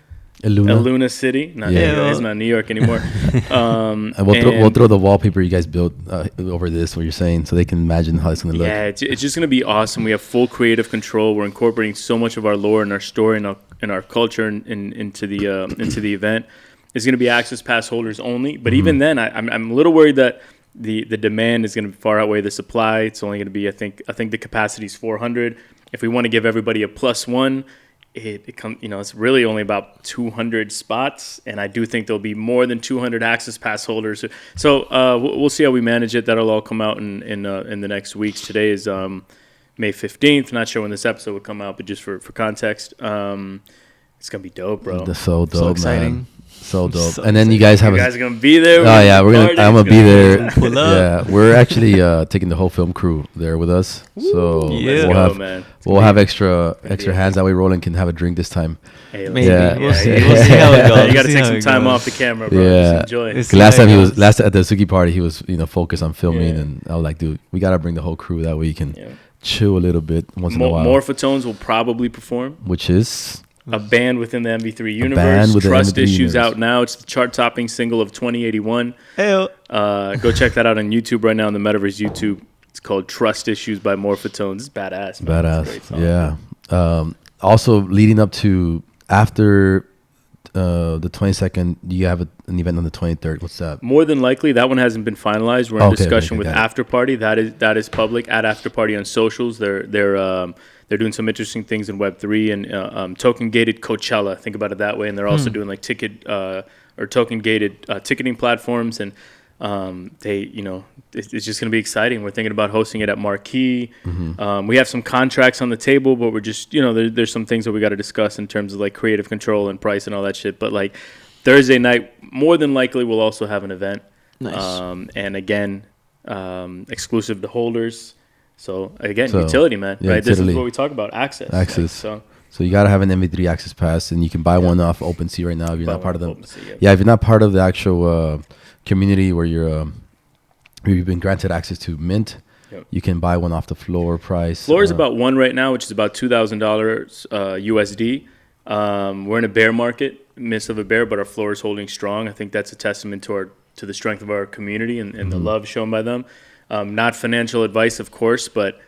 Luna City. It's not New York anymore. And we'll throw the wallpaper you guys built over this, what you're saying, so they can imagine how it's going to look. Yeah, it's just going to be awesome. We have full creative control. We're incorporating so much of our lore and our story and our culture into the event. It's going to be access pass holders only. But even then, I'm a little worried that the demand is going to far outweigh the supply. It's only going to be, I think the capacity is 400. If we want to give everybody a +1, it's really only about 200 spots, and I do think there'll be more than 200 access pass holders. So we'll see how we manage it. That'll all come out in the next weeks. Today is May 15th. Not sure when this episode will come out, but just for context, it's gonna be dope, bro. That's so dope, so exciting. Man. So dope. And then you guys are gonna be there. Oh yeah, I'm gonna be there. Pull up. Yeah, we're actually taking the whole film crew there with us. So we'll have extra hands that way. Roland can have a drink this time. Hey, maybe. Yeah. We'll see how it goes. You gotta take some time off the camera, bro. Yeah. Just enjoy. Last at the Suki party, he was focused on filming, and I was like, dude, we gotta bring the whole crew that way you can chill a little bit once in a while. Morphotones will probably perform, which is a band within the MV3 universe. Trust Issues out now. It's the chart-topping single of 2081. Hey, go check that out on YouTube right now on the Metaverse YouTube. It's called Trust Issues by Morphotones. It's badass, man. Badass. Yeah. Also, leading up to after the 22nd, you have an event on the 23rd. What's that? More than likely, that one hasn't been finalized. We're in discussion with After Party. That is public at After Party on socials. They're doing some interesting things in Web3 and token-gated Coachella. Think about it that way. And they're also doing like token-gated ticketing platforms. And it's just going to be exciting. We're thinking about hosting it at Marquee. We have some contracts on the table, but we're just, there's some things that we got to discuss in terms of like creative control and price and all that shit. But like Thursday night, more than likely, we'll also have an event. Nice. And again, exclusive to holders. So again, utility, man, right? Utility. This is what we talk about, access. So you got to have an MV3 access pass, and you can buy one off OpenSea right now if you're not part of them. If you're not part of the actual community where you've been granted access to Mint, you can buy one off the floor price. Floor is about one right now, which is about $2,000 USD. We're in a bear market, midst of a bear, but our floor is holding strong. I think that's a testament to the strength of our community and the love shown by them. Not financial advice, of course, but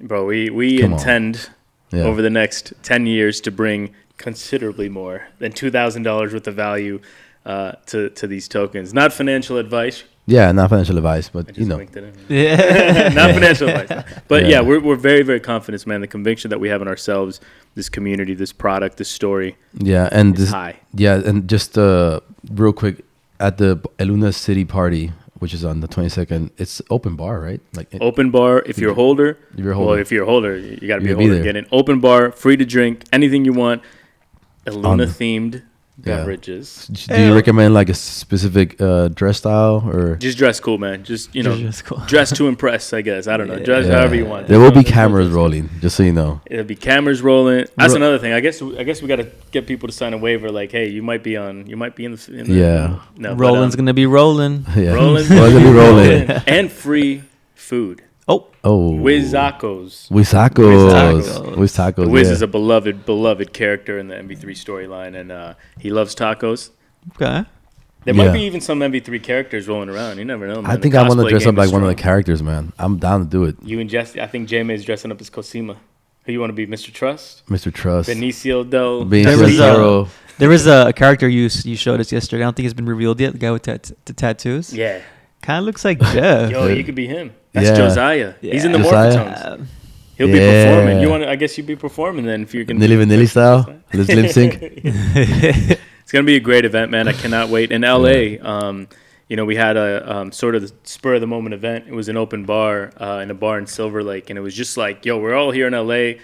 bro, we intend over the next 10 years to bring considerably more than $2,000 worth of value to these tokens. Not financial advice. Yeah, not financial advice, but not financial advice. But yeah, we're very, very confident, man. The conviction that we have in ourselves, this community, this product, this story. Yeah, and is high. Yeah, and just real quick, at the Eluna City party, which is on the 22nd, it's open bar, right? Like open bar. If you're a holder, well, if you're a holder, you got to be a holder. Get in. Open bar, free to drink, anything you want. Eluna themed beverages. Do you recommend like a specific dress style or just dress cool, man? Just dress to impress, I guess. I don't know. Dress however you want. There will be cameras rolling, just so you know. It'll be cameras rolling. That's another thing. I guess we got to get people to sign a waiver. Like, hey, you might be in the No, Roland's gonna be rolling. Yeah, Roland's gonna be rolling, and free food. Oh, Wizakos. The Wiz is a beloved character in the MV3 storyline, and he loves tacos. Okay. There might be even some MV3 characters rolling around. You never know, man. I think I want to dress up like one of the characters, man. I'm down to do it. You and Jesse, I think J-May's dressing up as Cosima. Who you want to be, Mr. Trust? Mr. Trust. Benicio del... There was a character you showed us yesterday. I don't think it's been revealed yet. The guy with the tattoos. Yeah. Kind of looks like Jeff. Yo, you could be him. That's Josiah. Yeah. He's in the Morphotones. He'll be performing. I guess you'd be performing then if you're going to... Nilly Vanilli style? Let's lip sync. It's going to be a great event, man. I cannot wait. In L.A., we had a sort of the spur-of-the-moment event. It was an open bar in a bar in Silver Lake, and it was just like, yo, we're all here in L.A.,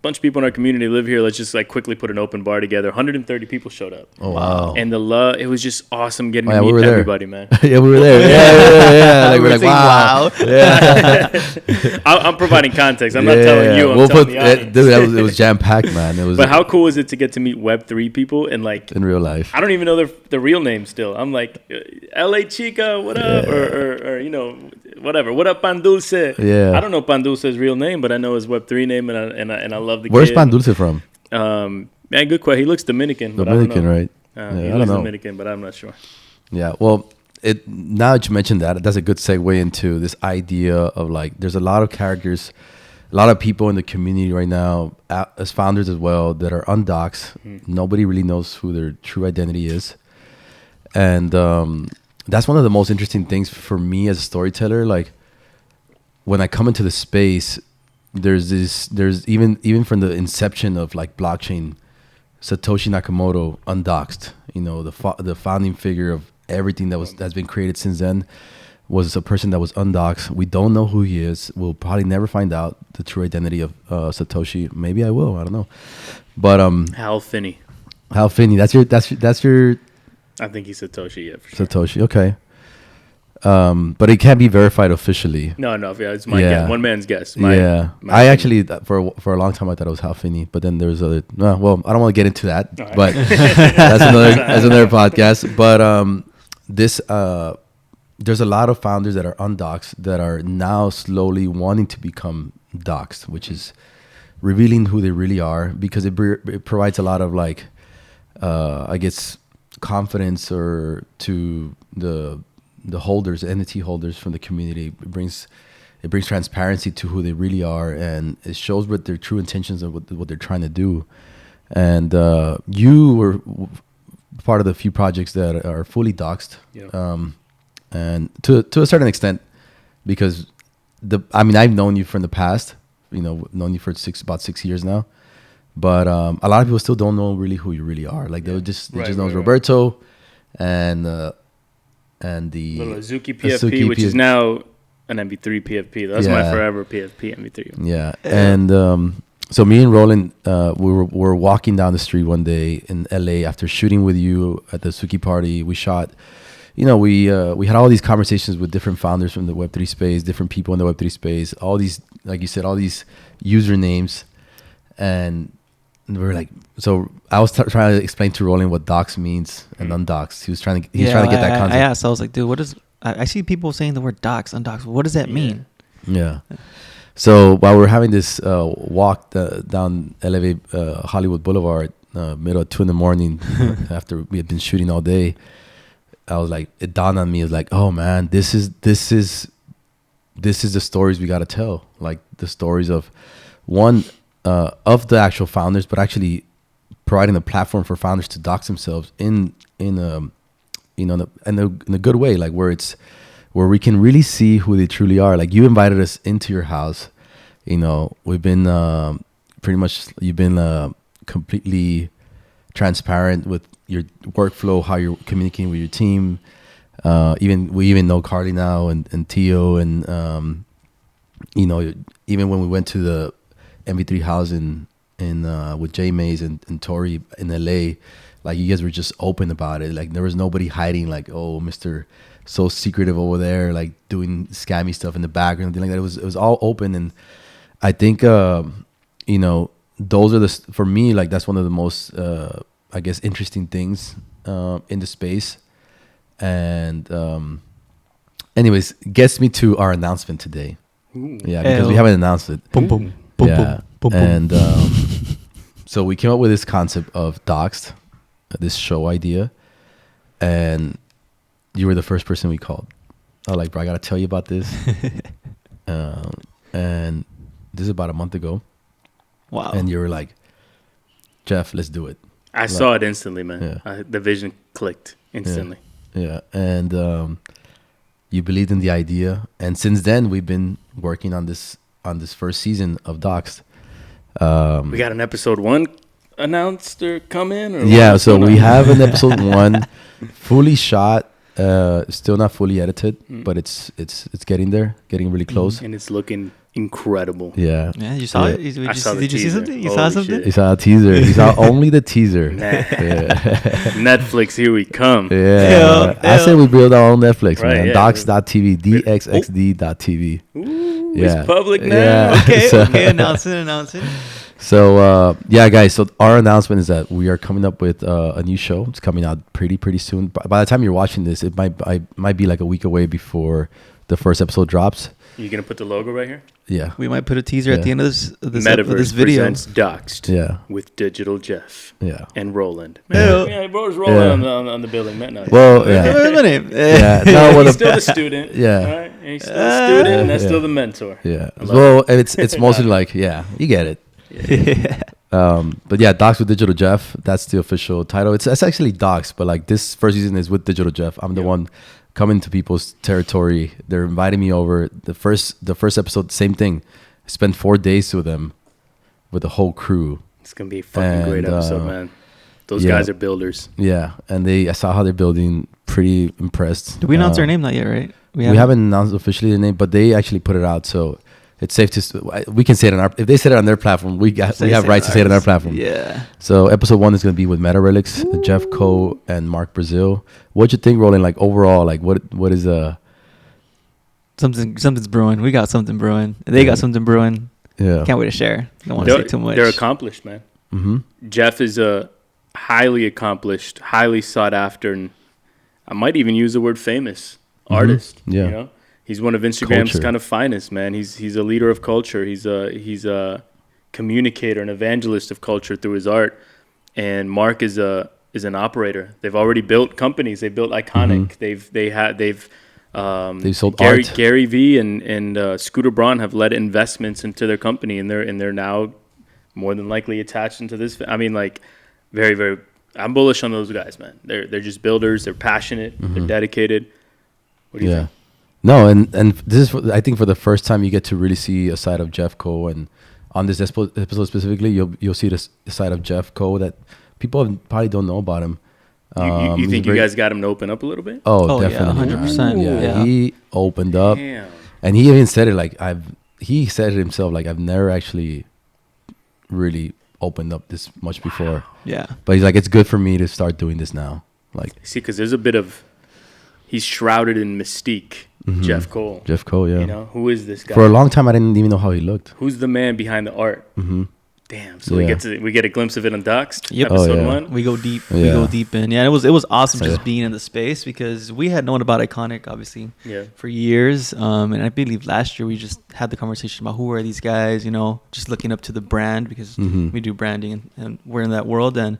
bunch of people in our community live here. Let's just like quickly put an open bar together. 130 people showed up. Oh wow! And it was just awesome getting to meet everybody, man. Yeah, we were there. Yeah. Like, we're like, wow. Yeah. I'm providing context. I'm not telling you. I'm telling the audience. Dude, it was jam packed, man. It was. But how cool is it to get to meet Web3 people and like in real life? I don't even know their real names still. I'm like, LA Chica, what up? Or whatever. What up, Pan Dulce? Yeah. I don't know Pan Dulce's real name, but I know his Web3 name, and I love the Where's kid. Pan Dulce from? Man, good question. He looks Dominican. Dominican, right? He looks Dominican, but I'm not sure. Yeah, well, now that you mentioned that's a good segue into this idea of like, there's a lot of characters, a lot of people in the community right now, as founders as well, that are undoxed. Nobody really knows who their true identity is. And that's one of the most interesting things for me as a storyteller. Like, when I come into the space, there's even from the inception of like blockchain, Satoshi Nakamoto undoxed, the founding figure of everything that's been created since then was a person that was undoxed. We don't know who he is. We'll probably never find out the true identity of Satoshi. Maybe I will. I don't know. But Hal Finney. That's your. I think he's Satoshi. Yeah, for sure. Satoshi. Okay. But it can't be verified officially. No, it's my guess. One man's guess. I actually for a long time I thought it was Hal Finney, but then there's other. Well, I don't want to get into that, right. But that's another podcast. But there's a lot of founders that are undoxed that are now slowly wanting to become doxed, which is revealing who they really are, because it provides a lot of like, I guess, confidence or to the holders, NFT holders from the community. It brings transparency to who they really are, and it shows what their true intentions of what they're trying to do. And you were part of the few projects that are fully doxed, and to a certain extent, because I've known you from the past, known you for about 6 years now, but a lot of people still don't know really who you really are. Like they just know Roberto, and the little Azuki PFP, which is now an MV3 PFP. That's my forever PFP MV3. Yeah. And so me and Roland, we were walking down the street one day in LA after shooting with you at the Suki party. We shot, we had all these conversations with different founders from the Web3 space, different people in the Web3 space, all these, like you said, all these usernames. And we were like, so I was trying to explain to Roland what dox means and undoxed. He was trying to get that concept. I asked, I was like, dude, I see people saying the word dox, undox. What does that mean? Yeah. So while we're having this walk down Hollywood Boulevard, middle of 2 a.m. after we had been shooting all day, I was like, it dawned on me. It was like, oh man, this is the stories we got to tell. Like the stories of of the actual founders, but actually providing a platform for founders to dox themselves in a good way, like where we can really see who they truly are. Like you invited us into your house, we've been you've been completely transparent with your workflow, how you're communicating with your team. We even know Carly now and Tio and even when we went to the MV3 house in with Jay Mays and Tori in LA, like you guys were just open about it. Like there was nobody hiding, like, oh, Mr. so secretive over there, like doing scammy stuff in the back or anything like that. It was all open. And I think those are for me, like that's one of the most I guess interesting things in the space. And anyways, gets me to our announcement today. Ooh. Yeah, because we haven't announced it. Boom, boom, boom, Yeah. boom, boom. And so we came up with this concept of Doxed, this show idea, and you were the first person we called. I was like, bro, I gotta tell you about this. And this is about a month ago. Wow. And you were like, Jeff, let's do it. I saw it instantly, man. Yeah. The vision clicked instantly. Yeah. And you believed in the idea, and since then we've been working on this first season of Doxed. We got an episode 1 announced or come in? Or Yeah, so we have an episode 1 fully shot, still not fully edited, but it's getting there, getting really close. And it's looking incredible. Yeah. Yeah, you saw it? I Did saw the you see teaser. something? You Holy saw something? shit. He saw a teaser. He saw only the teaser. Nah. Yeah. Netflix, here we come. Yeah. I said we build our own Netflix, Right, man. yeah. Docs.tv, DXXD.tv. Ooh, Yeah. it's public now. Yeah. Okay, So- okay, announcing. So yeah, guys. So our announcement is that we are coming up with a new show. It's coming out pretty soon. By the time you're watching this, it might be like a week away before the first episode drops. You gonna put the logo right here? Yeah. We might put a teaser at the end of this Metaverse video. presents Doxed Yeah. with Digital Jeff Yeah. and Roland. Yeah. Yeah, bro's rolling on the building. Man, no, Well, Wait yeah. a minute. Yeah. No, well, he's still the student. Yeah. All right? And he's still the student, and that's Yeah. still the mentor. Yeah. I love Well, it's mostly like, yeah, you get it. But yeah, Docs with Digital Jeff. That's the official title. It's actually Docs, but like this first season is with Digital Jeff. I'm the one coming to people's territory. They're inviting me over. The first episode, same thing. I spent 4 days with them, with the whole crew. It's gonna be a fucking great And, episode, man. Those yeah. guys are builders. Yeah, and I saw how they're building. Pretty impressed. Did we announce our name? Not yet, right? We haven't announced officially the name, but they actually put it out, so it's safe to. We can say it on our. If they said it on their platform, we have rights to say it on our platform. Yeah. So episode 1 is going to be with Meta Relics, Jeff Coe and Mark Brazil. What'd you think, Roland? Like overall, like what is Something's brewing. We got something brewing. They got something brewing. Yeah. Can't wait to share. Don't want to say too much. They're accomplished, man. Mm-hmm. Jeff is a highly accomplished, highly sought after, and I might even use the word famous artist. Yeah. You know? He's one of Instagram's Culture. kind of finest, man. He's a leader of culture. He's a communicator, an evangelist of culture through his art. And Mark is an operator. They've already built companies. They built Iconic. They've sold art. Gary V and Scooter Braun have led investments into their company, and they're now more than likely attached into this. I mean, like, very, very. I'm bullish on those guys, man. They're just builders. They're passionate. They're dedicated. What do you think? No, and this is, I think, for the first time you get to really see a side of Jeff Coe, and on this episode specifically, you'll see the side of Jeff Coe that people probably don't know about him. You think you guys got him to open up a little bit? Oh, yeah, definitely, 100%. Yeah, he opened up, Damn. and he even said it like he said it himself, like I've never actually really opened up this much before. Yeah. But he's like, it's good for me to start doing this now. Like, See, because there's a bit of, he's shrouded in mystique. Jeff Coe. Jeff Coe, yeah. You know, who is this guy? For a long time, I didn't even know how he looked. Who's the man behind the art? Damn. So we get a glimpse of it on Doxed. Yep. Episode 1. We go deep. Yeah. We go deep in. Yeah, it was awesome Yeah. just being in the space because we had known about Iconic obviously Yeah. for years. And I believe last year we just had the conversation about who are these guys, you know, just looking up to the brand because we do branding and we're in that world. And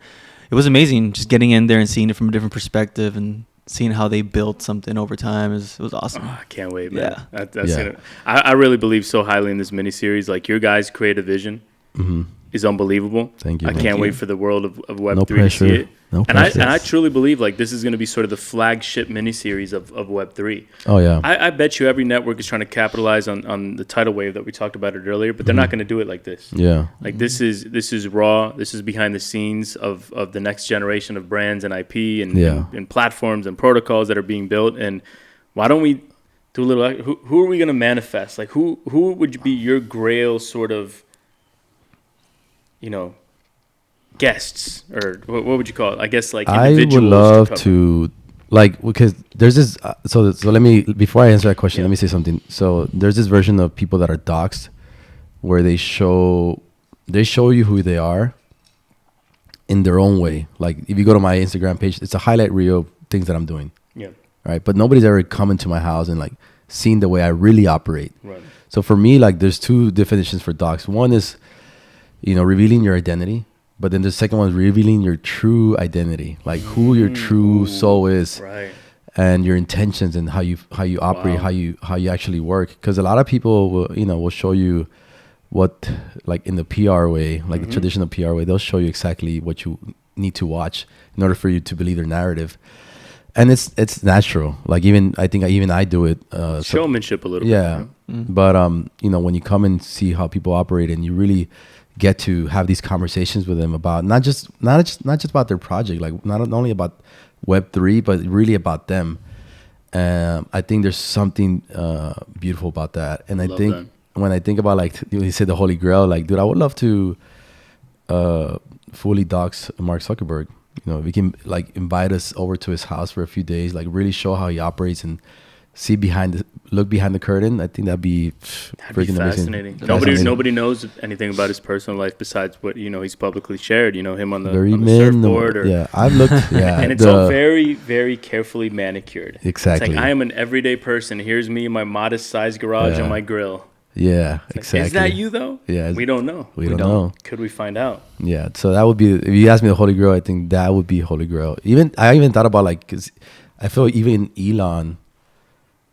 it was amazing just getting in there and seeing it from a different perspective and seeing how they built something over time. It was awesome. Oh, I can't wait, man. Yeah. That's it. I really believe so highly in this miniseries. Like your guys' creative vision is unbelievable. Thank you. I man. can't wait for the world of Web3 No to pressure. see it. No And pressure. I truly believe like this is going to be sort of the flagship miniseries of Web3. Oh yeah. I bet you every network is trying to capitalize on the tidal wave that we talked about it earlier, but they're not going to do it like this. Yeah. Like this is raw. This is behind the scenes of the next generation of brands and IP and platforms and protocols that are being built. And why don't we do a little? Who are we going to manifest? Like who would be your grail sort of, you know, guests, or what would you call it? I guess like I would individuals love cover. to, like, because there's this. So let me, before I answer that question, let me say something. So there's this version of people that are doxed, where they show you who they are in their own way. Like if you go to my Instagram page, it's a highlight reel of things that I'm doing. Yeah. Right. But nobody's ever come into my house and like seen the way I really operate. Right. So for me, like there's two definitions for docs. One is, you know, revealing your identity. But then the second one is revealing your true identity, like who your true soul is, Right. and your intentions and how you operate, how you actually work. Because a lot of people will show you what, like in the PR way, like the traditional PR way, they'll show you exactly what you need to watch in order for you to believe their narrative. And it's natural. Like I think I do it. Showmanship a little bit. Yeah. But you know, when you come and see how people operate and you really get to have these conversations with them about not just about their project, like not only about Web3, but really about them. I think there's something beautiful about that. And I think when I think about, like, you said the Holy Grail, like, dude, I would love to fully dox Mark Zuckerberg. You know, if we can like invite us over to his house for a few days, like really show how he operates and look behind the curtain. I think that'd be freaking fascinating. amazing. Nobody knows anything about his personal life besides what, you know, he's publicly shared. You know, him on the surfboard. I've looked. Yeah, and it's all very, very carefully manicured. Exactly. It's like, I am an everyday person. Here's me in my modest sized garage and my grill. Yeah, exactly. Is that you though? Yeah, we don't know. We don't know. Could we find out? Yeah, so that would be, if you ask me the Holy Grail, I think that would be Holy Grail. I even thought about, like, because I feel even Elon,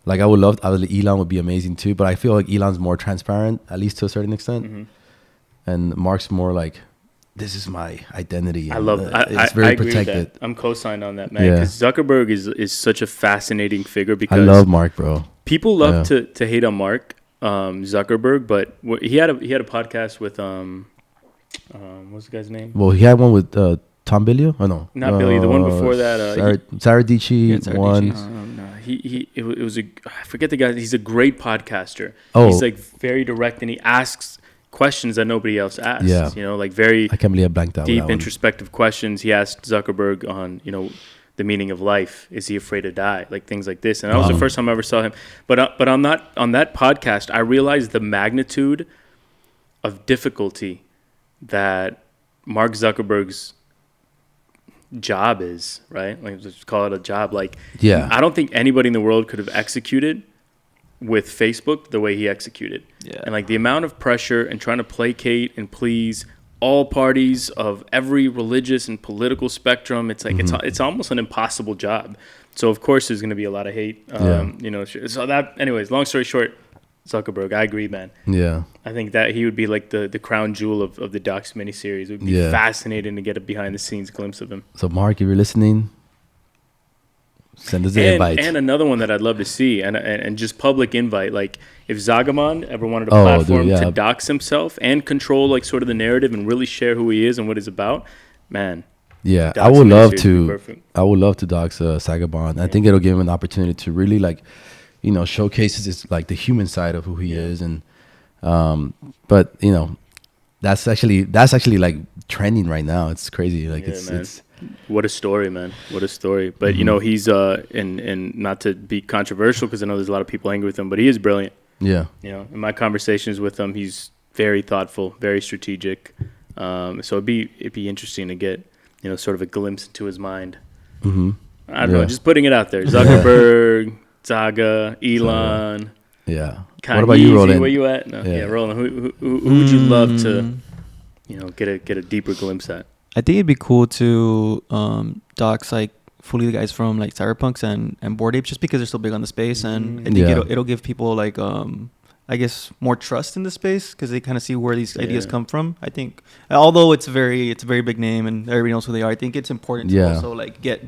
like Elon would be amazing too, but I feel like Elon's more transparent, at least to a certain extent, and Mark's more like, this is my identity. I love that. It's very I agree protected. with that. I'm co-signed on that, man. Because Zuckerberg is such a fascinating figure. Because I love Mark, bro. People love to hate on Mark Zuckerberg, but he had a podcast with what's the guy's name? Well, he had one with Tom Bilyeu. Oh no, not Billy. The one before that, Sarah Dici one. No, it was I forget the guy. He's a great podcaster. Oh. He's like very direct, and he asks questions that nobody else asks. Yeah. You know, like very I can't believe I blanked out. deep introspective questions. He asked Zuckerberg on, you know, the meaning of life. Is he afraid to die? Like things like this. And that was the first time I ever saw him. But on that podcast, I realized the magnitude of difficulty that Mark Zuckerberg's job is, right? Like, let's call it a job. Like, I don't think anybody in the world could have executed with Facebook the way he executed. Yeah. And like the amount of pressure and trying to placate and please all parties of every religious and political spectrum, it's like it's almost an impossible job. So of course there's going to be a lot of hate. You know, so that, anyways, long story short, Zuckerberg, I agree, man. Yeah. I think that he would be like the crown jewel of the Docs miniseries. It would be fascinating to get a behind the scenes glimpse of him. So Mark, if you're listening, send us an invite. And another one that I'd love to see, and just public invite, like if Zagamon ever wanted a platform to dox himself and control like sort of the narrative and really share who he is and what he's about, man. Yeah, I would love to. I would love to dox Sagabon. I think it'll give him an opportunity to really, like, you know, showcases his, like, the human side of who he is, and but you know, that's actually like trending right now. It's crazy. Like it's what a story, man. What a story. But you know, he's and not to be controversial, because I know there's a lot of people angry with him, but he is brilliant. Yeah. You know, in my conversations with him, he's very thoughtful, very strategic. So it'd be interesting to get, you know, sort of a glimpse into his mind. Mm-hmm. I don't know, just putting it out there. Zuckerberg, Zaga, Elon. Yeah. Kanye, what about you, Roland? Where you at? No, yeah, Roland. Who would you love to, you know, get a deeper glimpse at? I think it'd be cool to docs like fully the guys from like Cyberpunks and Bored Apes, just because they're so big on the space, and I think it'll give people like I guess more trust in the space, because they kind of see where these ideas come from. I think, although it's a very big name and everybody knows who they are, I think it's important to also like get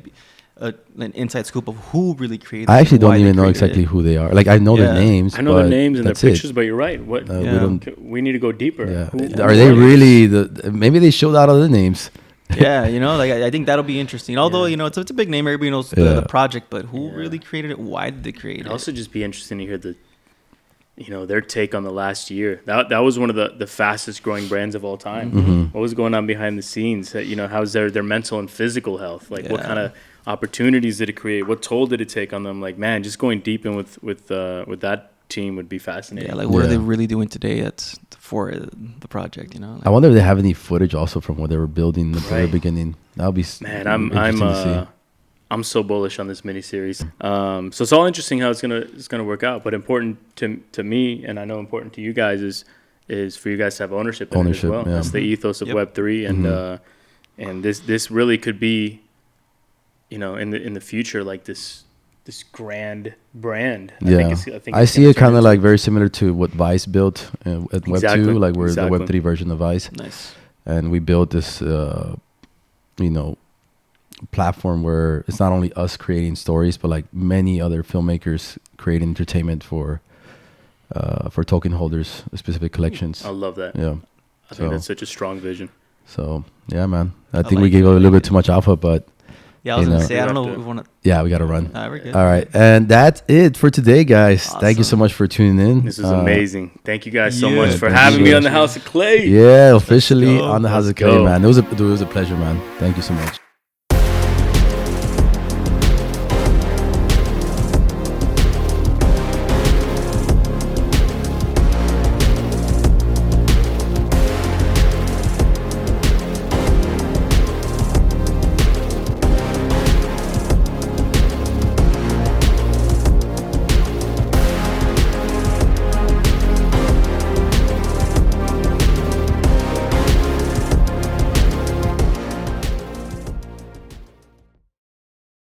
an inside scoop of who really created it. I actually don't even know exactly who they are. Like, I know their names. I know their names and their pictures, but you're right. We need to go deeper. Yeah. Are they really maybe they showed out other names? Yeah, you know, like I think that'll be interesting. Although, you know, it's a big name, everybody knows the project, but who really created it? Why did they create it? It'd also just be interesting to hear their take on the last year. That was one of the fastest growing brands of all time. Mm-hmm. What was going on behind the scenes? You know, how's their mental and physical health? Like, what kind of opportunities did it create? What toll did it take on them? Like, man, just going deep in with that team would be fascinating. Yeah, like what are they really doing today? That's for the project, you know. Like, I wonder if they have any footage also from what they were building in the very beginning. That'll be I'm so bullish on this miniseries. So it's all interesting how it's gonna work out, but important to me, and I know important to you guys is for you guys to have ownership in it as well. That's the ethos of Web3, and this really could be, you know, in the future, like this grand brand. I see it kind of like very similar to what Vice built at Web2, like we're the Web3 version of Vice. Nice. And we built this, you know, platform where it's not only us creating stories, but like many other filmmakers create entertainment for token holders, specific collections. I love that. Yeah, I think that's such a strong vision. So yeah, man, I think we gave a little bit too much alpha, but yeah, I was gonna say, I don't know if we want to. Yeah, we gotta run. We're good. All right, and that's it for today, guys. Awesome. Thank you so much for tuning in. This was amazing. Thank you guys so much for having me on the House of Clay. Yeah, officially on the House of Clay, man. It was a pleasure, man. Thank you so much.